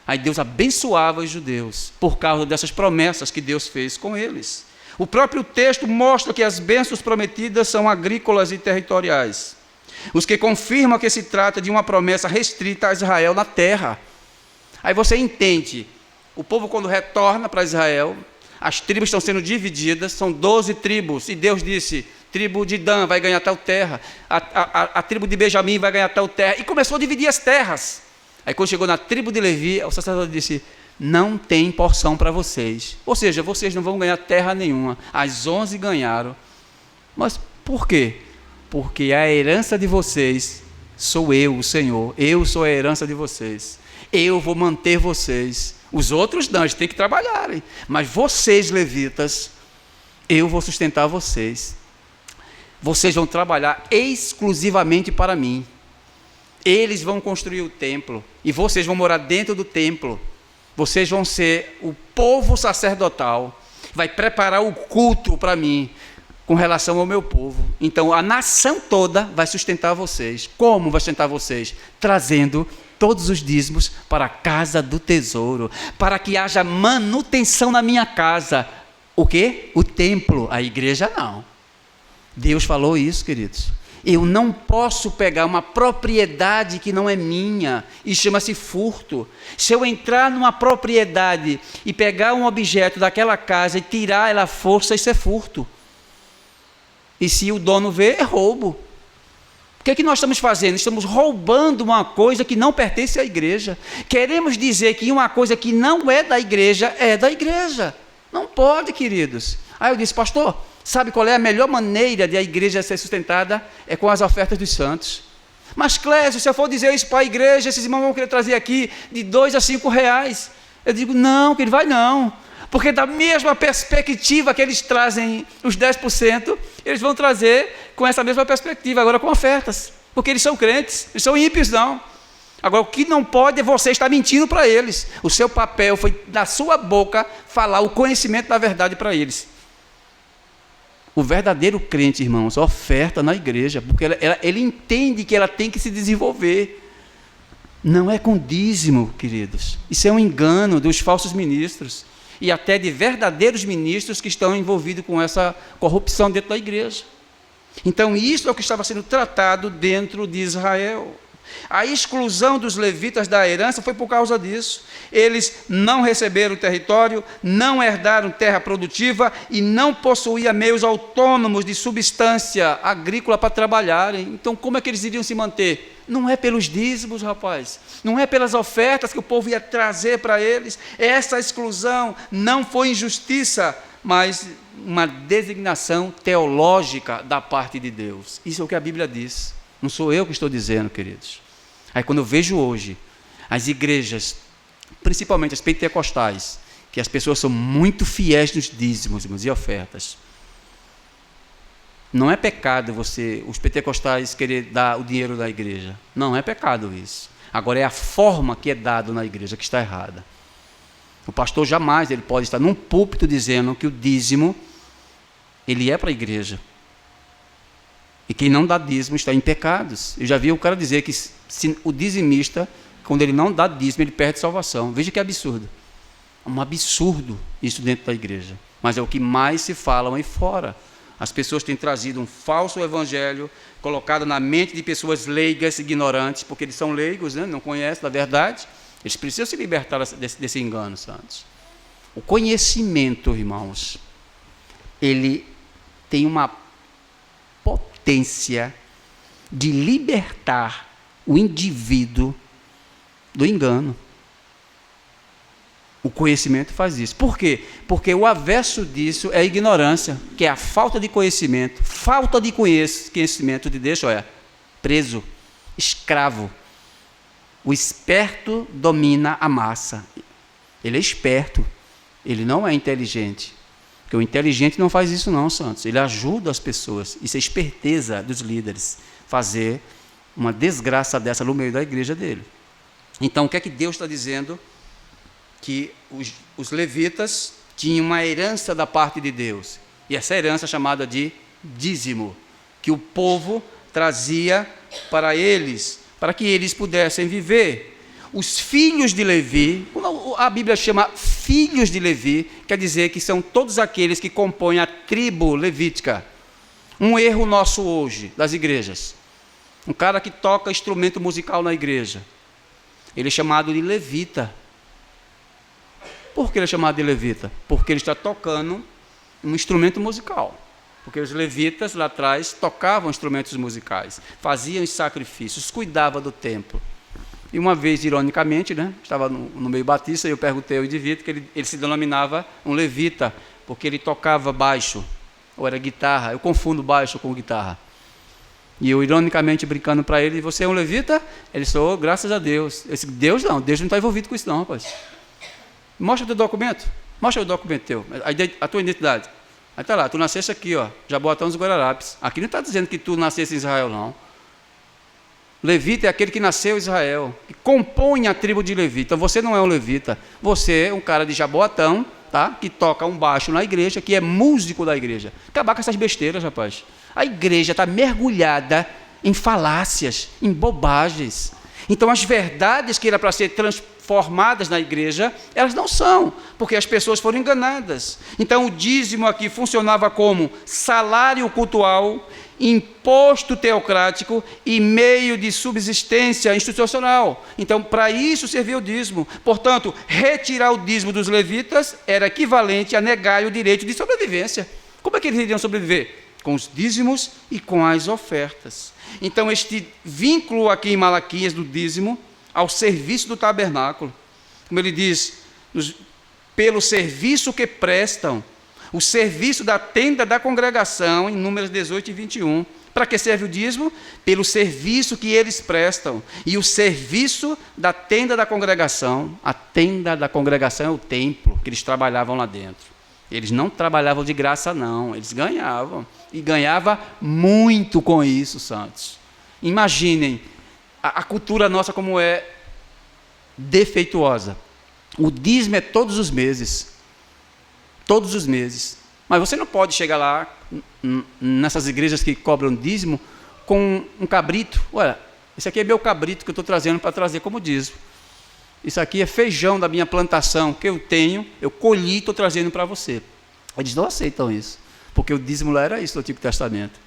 Aí Deus abençoava os judeus por causa dessas promessas que Deus fez com eles. O próprio texto mostra que as bênçãos prometidas são agrícolas e territoriais. Os que confirmam que se trata de uma promessa restrita a Israel na terra. Aí você entende, o povo quando retorna para Israel, as tribos estão sendo divididas, são 12 tribos, e Deus disse, tribo de Dan vai ganhar tal terra, a tribo de Benjamim vai ganhar tal terra, e começou a dividir as terras. Aí quando chegou na tribo de Levi, o sacerdote disse, não tem porção para vocês. Ou seja, vocês não vão ganhar terra nenhuma. As 11 ganharam. Mas por quê? Porque a herança de vocês Sou eu, o Senhor. Eu sou a herança de vocês. Eu vou manter vocês. Os outros não, eles têm que trabalharem. Mas vocês, levitas, eu vou sustentar vocês. Vocês vão trabalhar exclusivamente para mim. Eles vão construir o templo e vocês vão morar dentro do templo. Vocês vão ser o povo sacerdotal. Vai preparar o culto para mim com relação ao meu povo. Então a nação toda vai sustentar vocês. Como vai sustentar vocês? Trazendo todos os dízimos para a casa do tesouro, para que haja manutenção na minha casa. O quê? O templo, a igreja não. Deus falou isso, queridos. Eu não posso pegar uma propriedade que não é minha, e chama-se furto. Se eu entrar numa propriedade e pegar um objeto daquela casa e tirar ela à força, isso é furto. E se o dono vê, é roubo. O que é que nós estamos fazendo? Estamos roubando uma coisa que não pertence à igreja. Queremos dizer que uma coisa que não é da igreja, é da igreja. Não pode, queridos. Aí eu disse, pastor, sabe qual é a melhor maneira de a igreja ser sustentada? É com as ofertas dos santos. Mas Clésio, se eu for dizer isso para a igreja, esses irmãos vão querer trazer aqui de 2 a 5 reais. Eu digo, não, que ele vai não. Porque da mesma perspectiva que eles trazem os 10%, eles vão trazer com essa mesma perspectiva, agora com ofertas. Porque eles são crentes, eles são ímpios não. Agora o que não pode é você estar mentindo para eles. O seu papel foi da sua boca falar o conhecimento da verdade para eles. O verdadeiro crente, irmãos, oferta na igreja, porque ele entende que ela tem que se desenvolver. Não é com dízimo, queridos. Isso é um engano dos falsos ministros e até de verdadeiros ministros que estão envolvidos com essa corrupção dentro da igreja. Então, isso é o que estava sendo tratado dentro de Israel. A exclusão dos levitas da herança foi por causa disso. Eles não receberam território, não herdaram terra produtiva e não possuíam meios autônomos de substância agrícola para trabalharem. Então, como é que eles iriam se manter? Não é pelos dízimos, rapaz. Não é pelas ofertas que o povo ia trazer para eles. Essa exclusão não foi injustiça, mas uma designação teológica da parte de Deus. Isso é o que a Bíblia diz. Não sou eu que estou dizendo, queridos. Aí quando eu vejo hoje as igrejas, principalmente as pentecostais, que as pessoas são muito fiéis nos dízimos e ofertas. Não é pecado os pentecostais querer dar o dinheiro da igreja. Não é pecado isso. Agora é a forma que é dado na igreja que está errada. O pastor jamais ele pode estar num púlpito dizendo que o dízimo ele é para a igreja. E quem não dá dízimo está em pecados. Eu já vi o cara dizer que o dizimista, quando ele não dá dízimo, ele perde salvação. Veja que absurdo. É um absurdo isso dentro da igreja. Mas é o que mais se fala aí fora. As pessoas têm trazido um falso evangelho, colocado na mente de pessoas leigas, ignorantes, porque eles são leigos, né? Não conhecem da verdade. Eles precisam se libertar desse engano, santos. O conhecimento, irmãos, ele tem uma potência de libertar o indivíduo do engano. O conhecimento faz isso. Por quê? Porque o avesso disso é a ignorância, que é a falta de conhecimento. Falta de conhecimento te deixa, preso, escravo. O esperto domina a massa. Ele é esperto, ele não é inteligente. Porque o inteligente não faz isso não, santos. Ele ajuda as pessoas. Isso é esperteza dos líderes. Fazer uma desgraça dessa no meio da igreja dele. Então, o que é que Deus está dizendo? Que os levitas tinham uma herança da parte de Deus. E essa herança é chamada de dízimo. Que o povo trazia para eles, para que eles pudessem viver. Os filhos de Levi, a Bíblia chama filhos de Levi, quer dizer que são todos aqueles que compõem a tribo levítica. Um erro nosso hoje, das igrejas. Um cara que toca instrumento musical na igreja, ele é chamado de levita. Por que ele é chamado de levita? Porque ele está tocando um instrumento musical. Porque os levitas lá atrás tocavam instrumentos musicais, faziam os sacrifícios, cuidavam do templo. E uma vez, ironicamente, né, estava no meio batista, e eu perguntei ao indivíduo que ele se denominava um levita, porque ele tocava baixo, ou era guitarra. Eu confundo baixo com guitarra. E eu, ironicamente, brincando para ele, você é um levita? Ele falou, graças a Deus. Eu disse, Deus não está envolvido com isso não, rapaz. Mostra o teu documento. Mostra o documento teu, a tua identidade. Aí está lá, tu nasceste aqui, ó, Jaboatão dos Guararapes. Aqui não está dizendo que tu nasceste em Israel, não. Levita é aquele que nasceu em Israel, que compõe a tribo de Levi. Então você não é um levita, você é um cara de Jaboatão, tá? Que toca um baixo na igreja, que é músico da igreja. Acabar com essas besteiras, rapaz. A igreja está mergulhada em falácias, em bobagens. Então as verdades que era para ser transformadas na igreja, elas não são, porque as pessoas foram enganadas. Então o dízimo aqui funcionava como salário cultual, imposto teocrático e meio de subsistência institucional. Então, para isso servia o dízimo. Portanto, retirar o dízimo dos levitas era equivalente a negar o direito de sobrevivência. Como é que eles iriam sobreviver? Com os dízimos e com as ofertas. Então, este vínculo aqui em Malaquias do dízimo ao serviço do tabernáculo, como ele diz, pelo serviço que prestam, o serviço da tenda da congregação, em Números 18 e 21. Para que serve o dízimo? Pelo serviço que eles prestam. E o serviço da tenda da congregação, a tenda da congregação é o templo que eles trabalhavam lá dentro. Eles não trabalhavam de graça, não. Eles ganhavam. E ganhava muito com isso, santos. Imaginem a cultura nossa como é defeituosa. O dízimo é todos os meses. Todos os meses. Mas você não pode chegar lá, nessas igrejas que cobram dízimo, com um cabrito. Olha, esse aqui é meu cabrito que eu estou trazendo para trazer como dízimo. Isso aqui é feijão da minha plantação que eu tenho, eu colhi e estou trazendo para você. Eles não aceitam isso, porque o dízimo lá era isso no Antigo Testamento.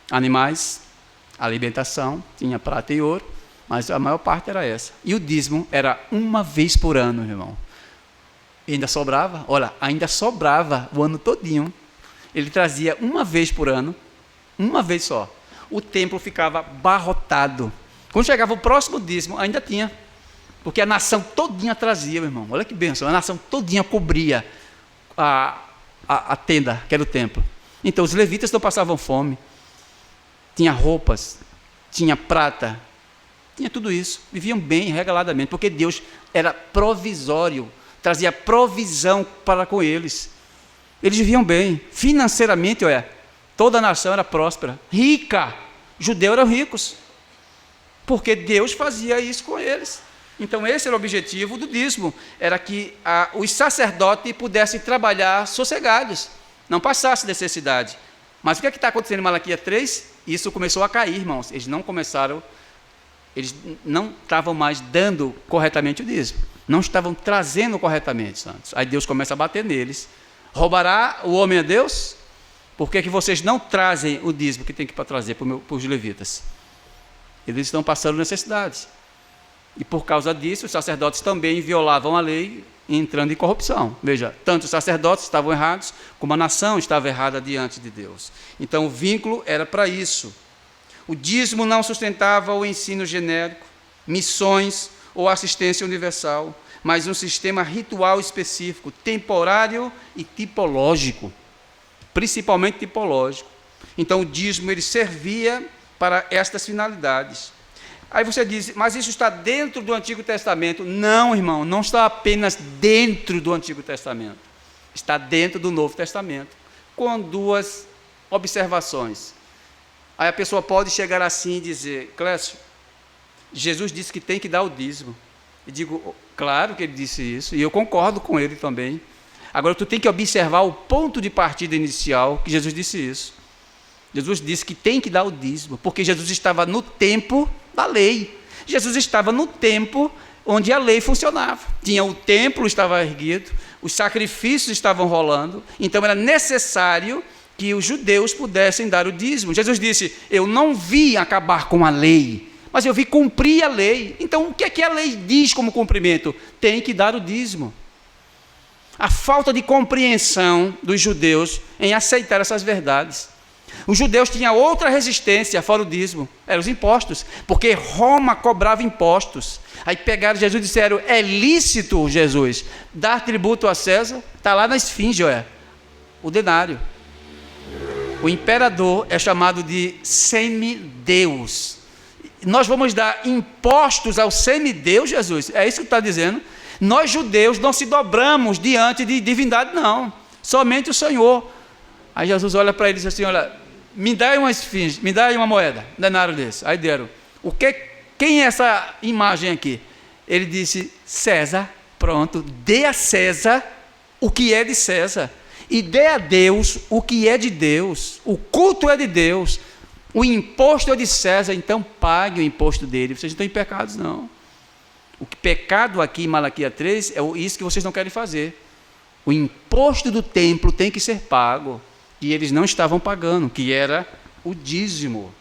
Animais, alimentação, tinha prata e ouro, mas a maior parte era essa. E o dízimo era uma vez por ano, irmão. E ainda sobrava, olha, ainda sobrava o ano todinho. Ele trazia uma vez por ano, uma vez só. O templo ficava abarrotado. Quando chegava o próximo dízimo, ainda tinha. Porque a nação todinha trazia, meu irmão. Olha que bênção, a nação todinha cobria a tenda, que era o templo. Então os levitas não passavam fome. Tinha roupas, tinha prata, tinha tudo isso. Viviam bem, regaladamente, porque Deus era provisório. Trazia provisão para com eles. Eles viviam bem. Financeiramente, olha, toda a nação era próspera, rica. Judeus eram ricos, porque Deus fazia isso com eles. Então esse era o objetivo do dízimo, era que os sacerdotes pudessem trabalhar sossegados, não passasse necessidade. Mas o que é que está acontecendo em Malaquias 3? Isso começou a cair, irmãos. Eles não estavam mais dando corretamente o dízimo. Não estavam trazendo corretamente, santos. Aí Deus começa a bater neles. Roubará o homem a Deus? Por que vocês não trazem o dízimo que tem que trazer para os levitas? Eles estão passando necessidades. E por causa disso, os sacerdotes também violavam a lei, entrando em corrupção. Veja, tanto os sacerdotes estavam errados, como a nação estava errada diante de Deus. Então o vínculo era para isso. O dízimo não sustentava o ensino genérico, missões ou assistência universal, mas um sistema ritual específico, temporário e tipológico, principalmente tipológico. Então o dízimo ele servia para estas finalidades. Aí você diz, mas isso está dentro do Antigo Testamento. Não, irmão, não está apenas dentro do Antigo Testamento. Está dentro do Novo Testamento, com duas observações. Aí a pessoa pode chegar assim e dizer, Clécio, Jesus disse que tem que dar o dízimo. E digo, claro que ele disse isso, e eu concordo com ele também. Agora, tu tem que observar o ponto de partida inicial que Jesus disse isso. Jesus disse que tem que dar o dízimo, porque Jesus estava no tempo da lei. Jesus estava no tempo onde a lei funcionava. Tinha o templo, estava erguido, os sacrifícios estavam rolando, então era necessário que os judeus pudessem dar o dízimo. Jesus disse, eu não vim acabar com a lei, mas eu vim cumprir a lei. Então, o que é que a lei diz como cumprimento? Tem que dar o dízimo. A falta de compreensão dos judeus em aceitar essas verdades. Os judeus tinham outra resistência fora o dízimo, eram os impostos, porque Roma cobrava impostos. Aí pegaram Jesus e disseram, é lícito, Jesus, dar tributo a César? Está lá na esfinge, olha, o denário. O imperador é chamado de semideus. Nós vamos dar impostos ao semideus, Jesus? É isso que está dizendo? Nós, judeus, não se dobramos diante de divindade, não. Somente o Senhor. Aí Jesus olha para ele e diz assim, olha, me dá uma esfinge, me dá uma moeda, um denário desse. Aí deram. Quem é essa imagem aqui? Ele disse, César, pronto, dê a César o que é de César. E dê a Deus o que é de Deus. O culto é de Deus. O imposto é de César, então pague o imposto dele. Vocês não estão em pecados, não. O pecado aqui em Malaquias 3 é isso que vocês não querem fazer. O imposto do templo tem que ser pago. E eles não estavam pagando, que era o dízimo.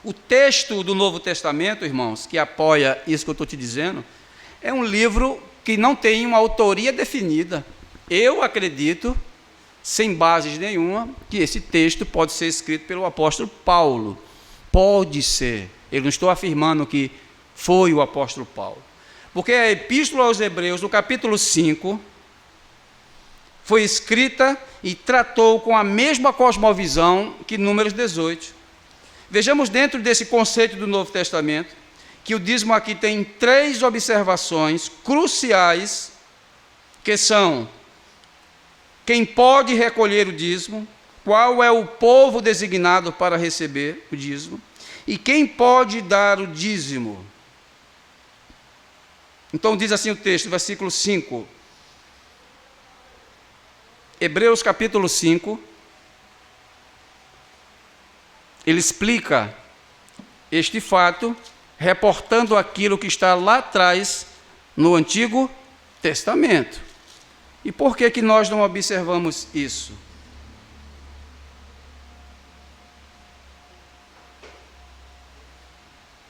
O texto do Novo Testamento, irmãos, que apoia isso que eu estou te dizendo, é um livro que não tem uma autoria definida. Eu acredito, sem bases nenhuma, que esse texto pode ser escrito pelo apóstolo Paulo. Pode ser. Eu não estou afirmando que foi o apóstolo Paulo. Porque a Epístola aos Hebreus, no capítulo 5, foi escrita e tratou com a mesma cosmovisão que Números 18. Vejamos dentro desse conceito do Novo Testamento, que o dízimo aqui tem 3 observações cruciais, que são: quem pode recolher o dízimo, qual é o povo designado para receber o dízimo, e quem pode dar o dízimo. Então diz assim o texto, versículo 5, Hebreus capítulo 5, ele explica este fato, reportando aquilo que está lá atrás no Antigo Testamento. E por que nós não observamos isso?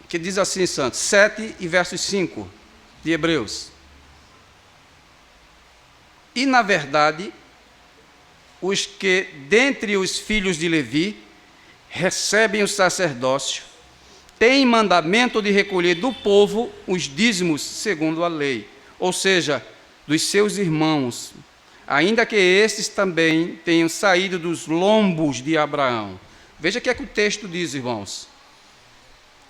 Que diz assim, Santos, 7 e versos 5 de Hebreus. E, na verdade, os que, dentre os filhos de Levi, recebem o sacerdócio, têm mandamento de recolher do povo os dízimos segundo a lei, ou seja, dos seus irmãos, ainda que estes também tenham saído dos lombos de Abraão. Veja o que é que o texto diz, irmãos.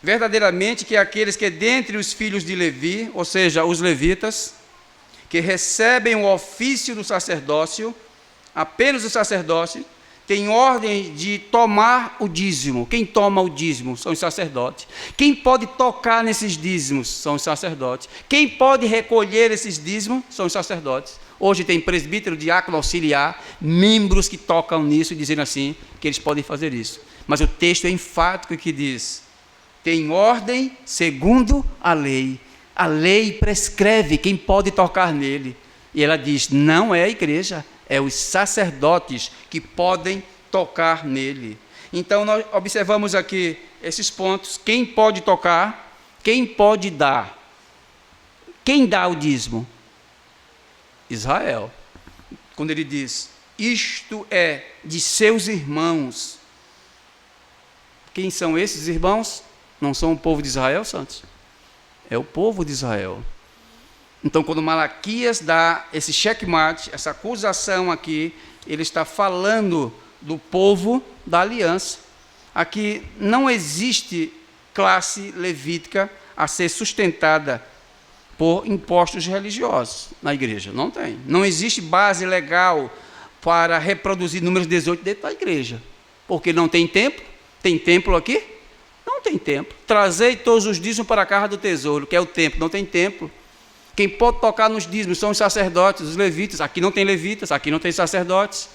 Verdadeiramente que aqueles que dentre os filhos de Levi, ou seja, os levitas, que recebem o ofício do sacerdócio, apenas o sacerdócio, tem ordem de tomar o dízimo. Quem toma o dízimo são os sacerdotes. Quem pode tocar nesses dízimos são os sacerdotes. Quem pode recolher esses dízimos são os sacerdotes. Hoje tem presbítero, diácono, auxiliar, membros que tocam nisso e dizendo assim que eles podem fazer isso. Mas o texto é enfático que diz: tem ordem segundo a lei. A lei prescreve quem pode tocar nele. E ela diz, não é a igreja, é os sacerdotes que podem tocar nele. Então, nós observamos aqui esses pontos. Quem pode tocar? Quem pode dar? Quem dá o dízimo? Israel. Quando ele diz, isto é de seus irmãos. Quem são esses irmãos? Não são o povo de Israel, Santos? É o povo de Israel. Então, quando Malaquias dá esse checkmate, essa acusação aqui, ele está falando do povo da aliança. Aqui não existe classe levítica a ser sustentada por impostos religiosos na igreja. Não tem. Não existe base legal para reproduzir Números 18 dentro da igreja. Porque não tem templo. Tem templo aqui? Não tem templo. Trazei todos os dízimos para a casa do tesouro, que é o templo. Não tem templo. Quem pode tocar nos dízimos são os sacerdotes, os levitas. Aqui não tem levitas, aqui não tem sacerdotes.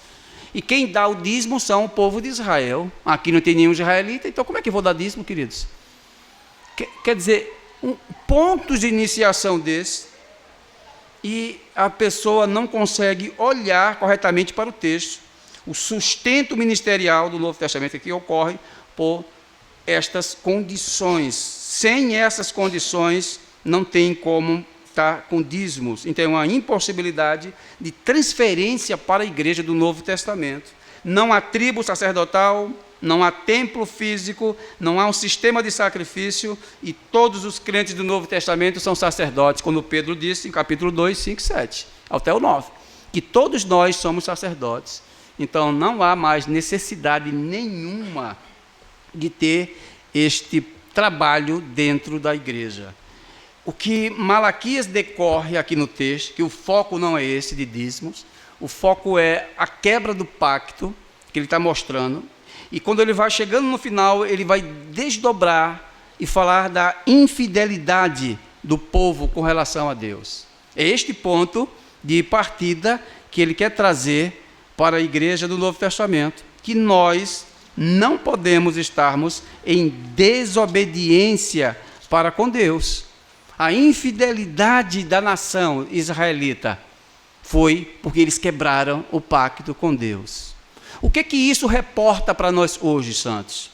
E quem dá o dízimo são o povo de Israel. Aqui não tem nenhum israelita, então como é que eu vou dar dízimo, queridos? Quer dizer, pontos de iniciação desse, e a pessoa não consegue olhar corretamente para o texto. O sustento ministerial do Novo Testamento aqui ocorre por estas condições. Sem essas condições, não tem como estar com dízimos. Então, é uma impossibilidade de transferência para a igreja do Novo Testamento. Não há tribo sacerdotal, não há templo físico, não há um sistema de sacrifício, e todos os crentes do Novo Testamento são sacerdotes, como Pedro disse em capítulo 2, 5, 7, até o 9, que todos nós somos sacerdotes. então não há mais necessidade nenhuma de ter este trabalho dentro da igreja. O que Malaquias decorre aqui no texto, que o foco não é esse de dízimos, o foco é a quebra do pacto que ele está mostrando, e quando ele vai chegando no final, ele vai desdobrar e falar da infidelidade do povo com relação a Deus. É este ponto de partida que ele quer trazer para a igreja do Novo Testamento, que nós não podemos estarmos em desobediência para com Deus. A infidelidade da nação israelita foi porque eles quebraram o pacto com Deus. O que isso reporta para nós hoje, santos?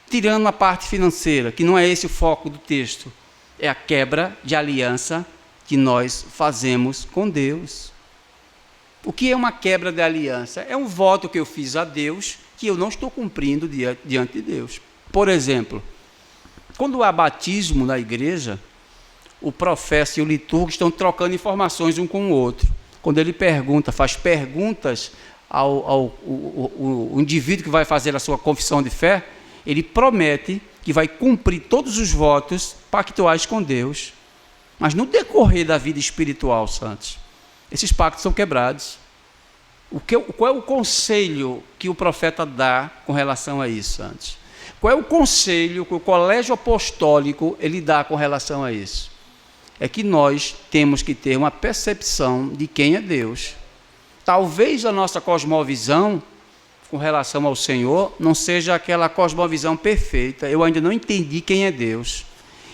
Tirando a parte financeira, que não é esse o foco do texto, é a quebra de aliança que nós fazemos com Deus. O que é uma quebra de aliança? É um voto que eu fiz a Deus que eu não estou cumprindo diante de Deus. Por exemplo, quando há batismo na igreja, o profeta e o liturgo estão trocando informações um com o outro. Quando ele faz perguntas ao indivíduo que vai fazer a sua confissão de fé, ele promete que vai cumprir todos os votos pactuais com Deus. Mas no decorrer da vida espiritual, santos, esses pactos são quebrados. Qual é o conselho que o profeta dá com relação a isso, santos? Qual é o conselho que o colégio apostólico ele dá com relação a isso? É que nós temos que ter uma percepção de quem é Deus. Talvez a nossa cosmovisão com relação ao Senhor não seja aquela cosmovisão perfeita. Eu ainda não entendi quem é Deus.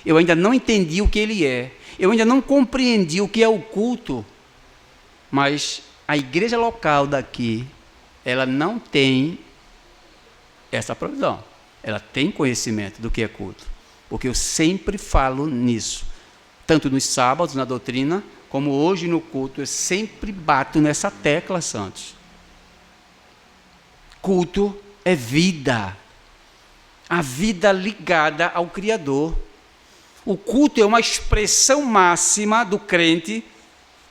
Eu ainda não entendi o que Ele é. Eu ainda não compreendi o que é o culto. Mas a igreja local daqui, ela não tem essa provisão. Ela tem conhecimento do que é culto. Porque eu sempre falo nisso. Tanto nos sábados, na doutrina, como hoje no culto, eu sempre bato nessa tecla, santos. Culto é vida. A vida ligada ao Criador. O culto é uma expressão máxima do crente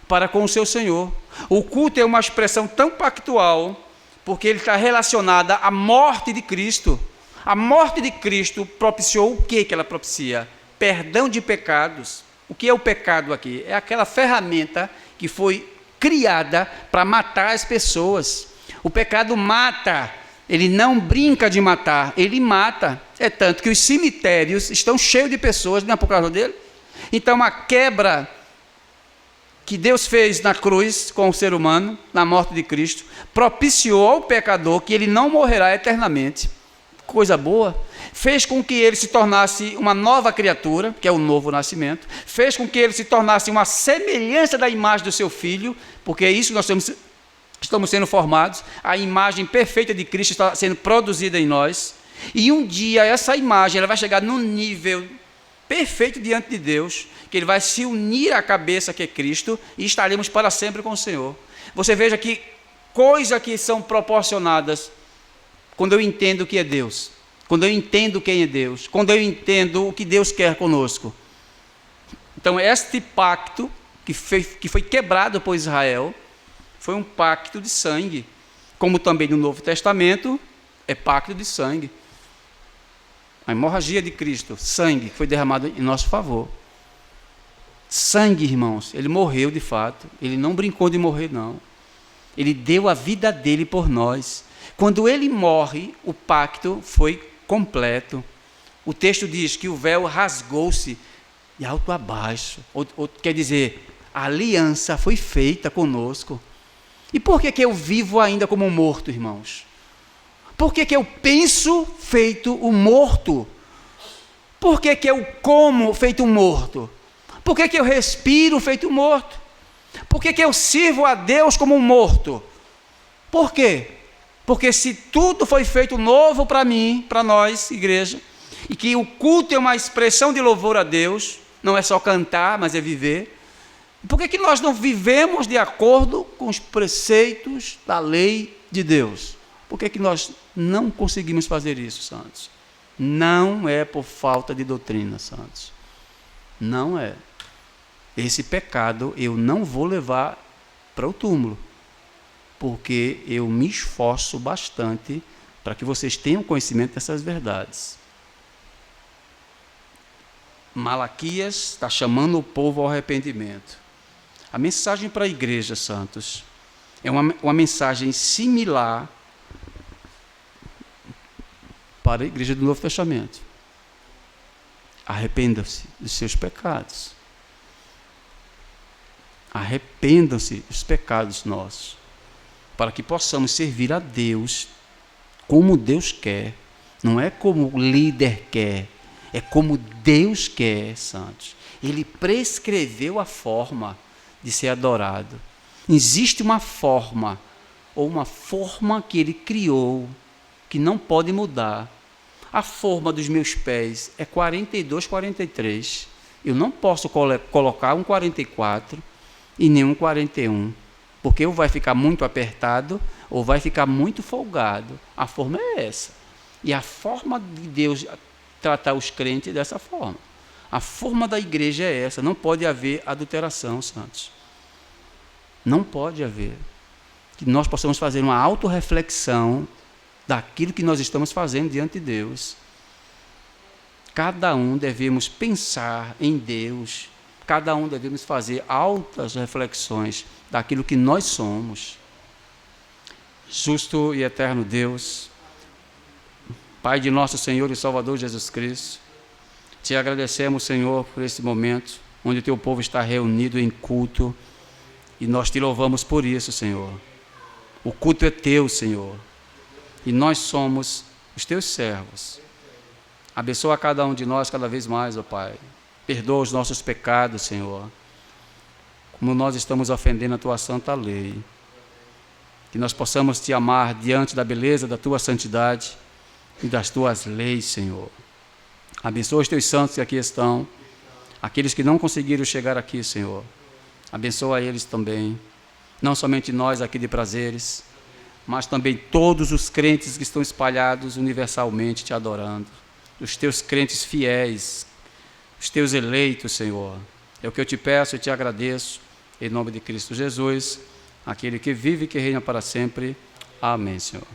para com o seu Senhor. O culto é uma expressão tão pactual, porque ele está relacionada à morte de Cristo. A morte de Cristo propiciou o que ela propicia? Perdão de pecados. O que é o pecado aqui? É aquela ferramenta que foi criada para matar as pessoas. O pecado mata, ele não brinca de matar, ele mata. É tanto que os cemitérios estão cheios de pessoas, não é por causa dele? Então a quebra que Deus fez na cruz com o ser humano, na morte de Cristo, propiciou ao pecador que ele não morrerá eternamente. Coisa boa. Fez com que ele se tornasse uma nova criatura, que é o novo nascimento. Fez com que ele se tornasse uma semelhança da imagem do seu Filho, porque é isso que nós estamos sendo formados. A imagem perfeita de Cristo está sendo produzida em nós. E um dia essa imagem ela vai chegar num nível perfeito diante de Deus, que ele vai se unir à cabeça que é Cristo e estaremos para sempre com o Senhor. Você veja que coisas que são proporcionadas quando eu entendo o que é Deus, quando eu entendo quem é Deus, quando eu entendo o que Deus quer conosco. Então, este pacto que foi quebrado por Israel foi um pacto de sangue, como também no Novo Testamento é pacto de sangue. A hemorragia de Cristo, sangue que foi derramado em nosso favor. Sangue, irmãos, ele morreu de fato, ele não brincou de morrer, não. Ele deu a vida dele por nós. Quando ele morre, o pacto foi completo. O texto diz que o véu rasgou-se de alto a baixo. Ou quer dizer, a aliança foi feita conosco. E por que eu vivo ainda como morto, irmãos? Por que eu penso feito um morto? Por que eu como feito um morto? Por que eu respiro feito um morto? Por que eu sirvo a Deus como um morto? Por quê? Porque se tudo foi feito novo para mim, para nós, igreja, e que o culto é uma expressão de louvor a Deus, não é só cantar, mas é viver, por que nós não vivemos de acordo com os preceitos da lei de Deus? Por que nós não conseguimos fazer isso, santos? Não é por falta de doutrina, santos. Não é. Esse pecado eu não vou levar para o túmulo. porque eu me esforço bastante para que vocês tenham conhecimento dessas verdades. Malaquias está chamando o povo ao arrependimento. A mensagem para a igreja, santos, é uma mensagem similar para a igreja do Novo Testamento. Arrependam-se dos seus pecados. Arrependam-se dos pecados nossos, para que possamos servir a Deus como Deus quer. Não é como o líder quer, é como Deus quer, santos. Ele prescreveu a forma de ser adorado. Existe uma forma, ou uma forma que ele criou, que não pode mudar. A forma dos meus pés é 42, 43. Eu não posso colocar um 44 e nem um 41, porque ou vai ficar muito apertado ou vai ficar muito folgado. A forma é essa. E a forma de Deus tratar os crentes é dessa forma. A forma da igreja é essa. Não pode haver adulteração, santos. Não pode haver. Que nós possamos fazer uma autorreflexão daquilo que nós estamos fazendo diante de Deus. Cada um devemos pensar em Deus. Cada um devemos fazer altas reflexões daquilo que nós somos. Justo e eterno Deus, Pai de nosso Senhor e Salvador Jesus Cristo, te agradecemos, Senhor, por esse momento onde o teu povo está reunido em culto, e nós te louvamos por isso, Senhor. O culto é teu, Senhor, e nós somos os teus servos. Abençoa cada um de nós cada vez mais, ó Pai. Perdoa os nossos pecados, Senhor, como nós estamos ofendendo a tua santa lei. Que nós possamos te amar diante da beleza da tua santidade e das tuas leis, Senhor. Abençoa os teus santos que aqui estão, aqueles que não conseguiram chegar aqui, Senhor. Abençoa eles também, não somente nós aqui de Prazeres, mas também todos os crentes que estão espalhados universalmente te adorando, os teus crentes fiéis, os teus eleitos, Senhor. É o que eu te peço e te agradeço, em nome de Cristo Jesus, aquele que vive e que reina para sempre. Amém, Senhor.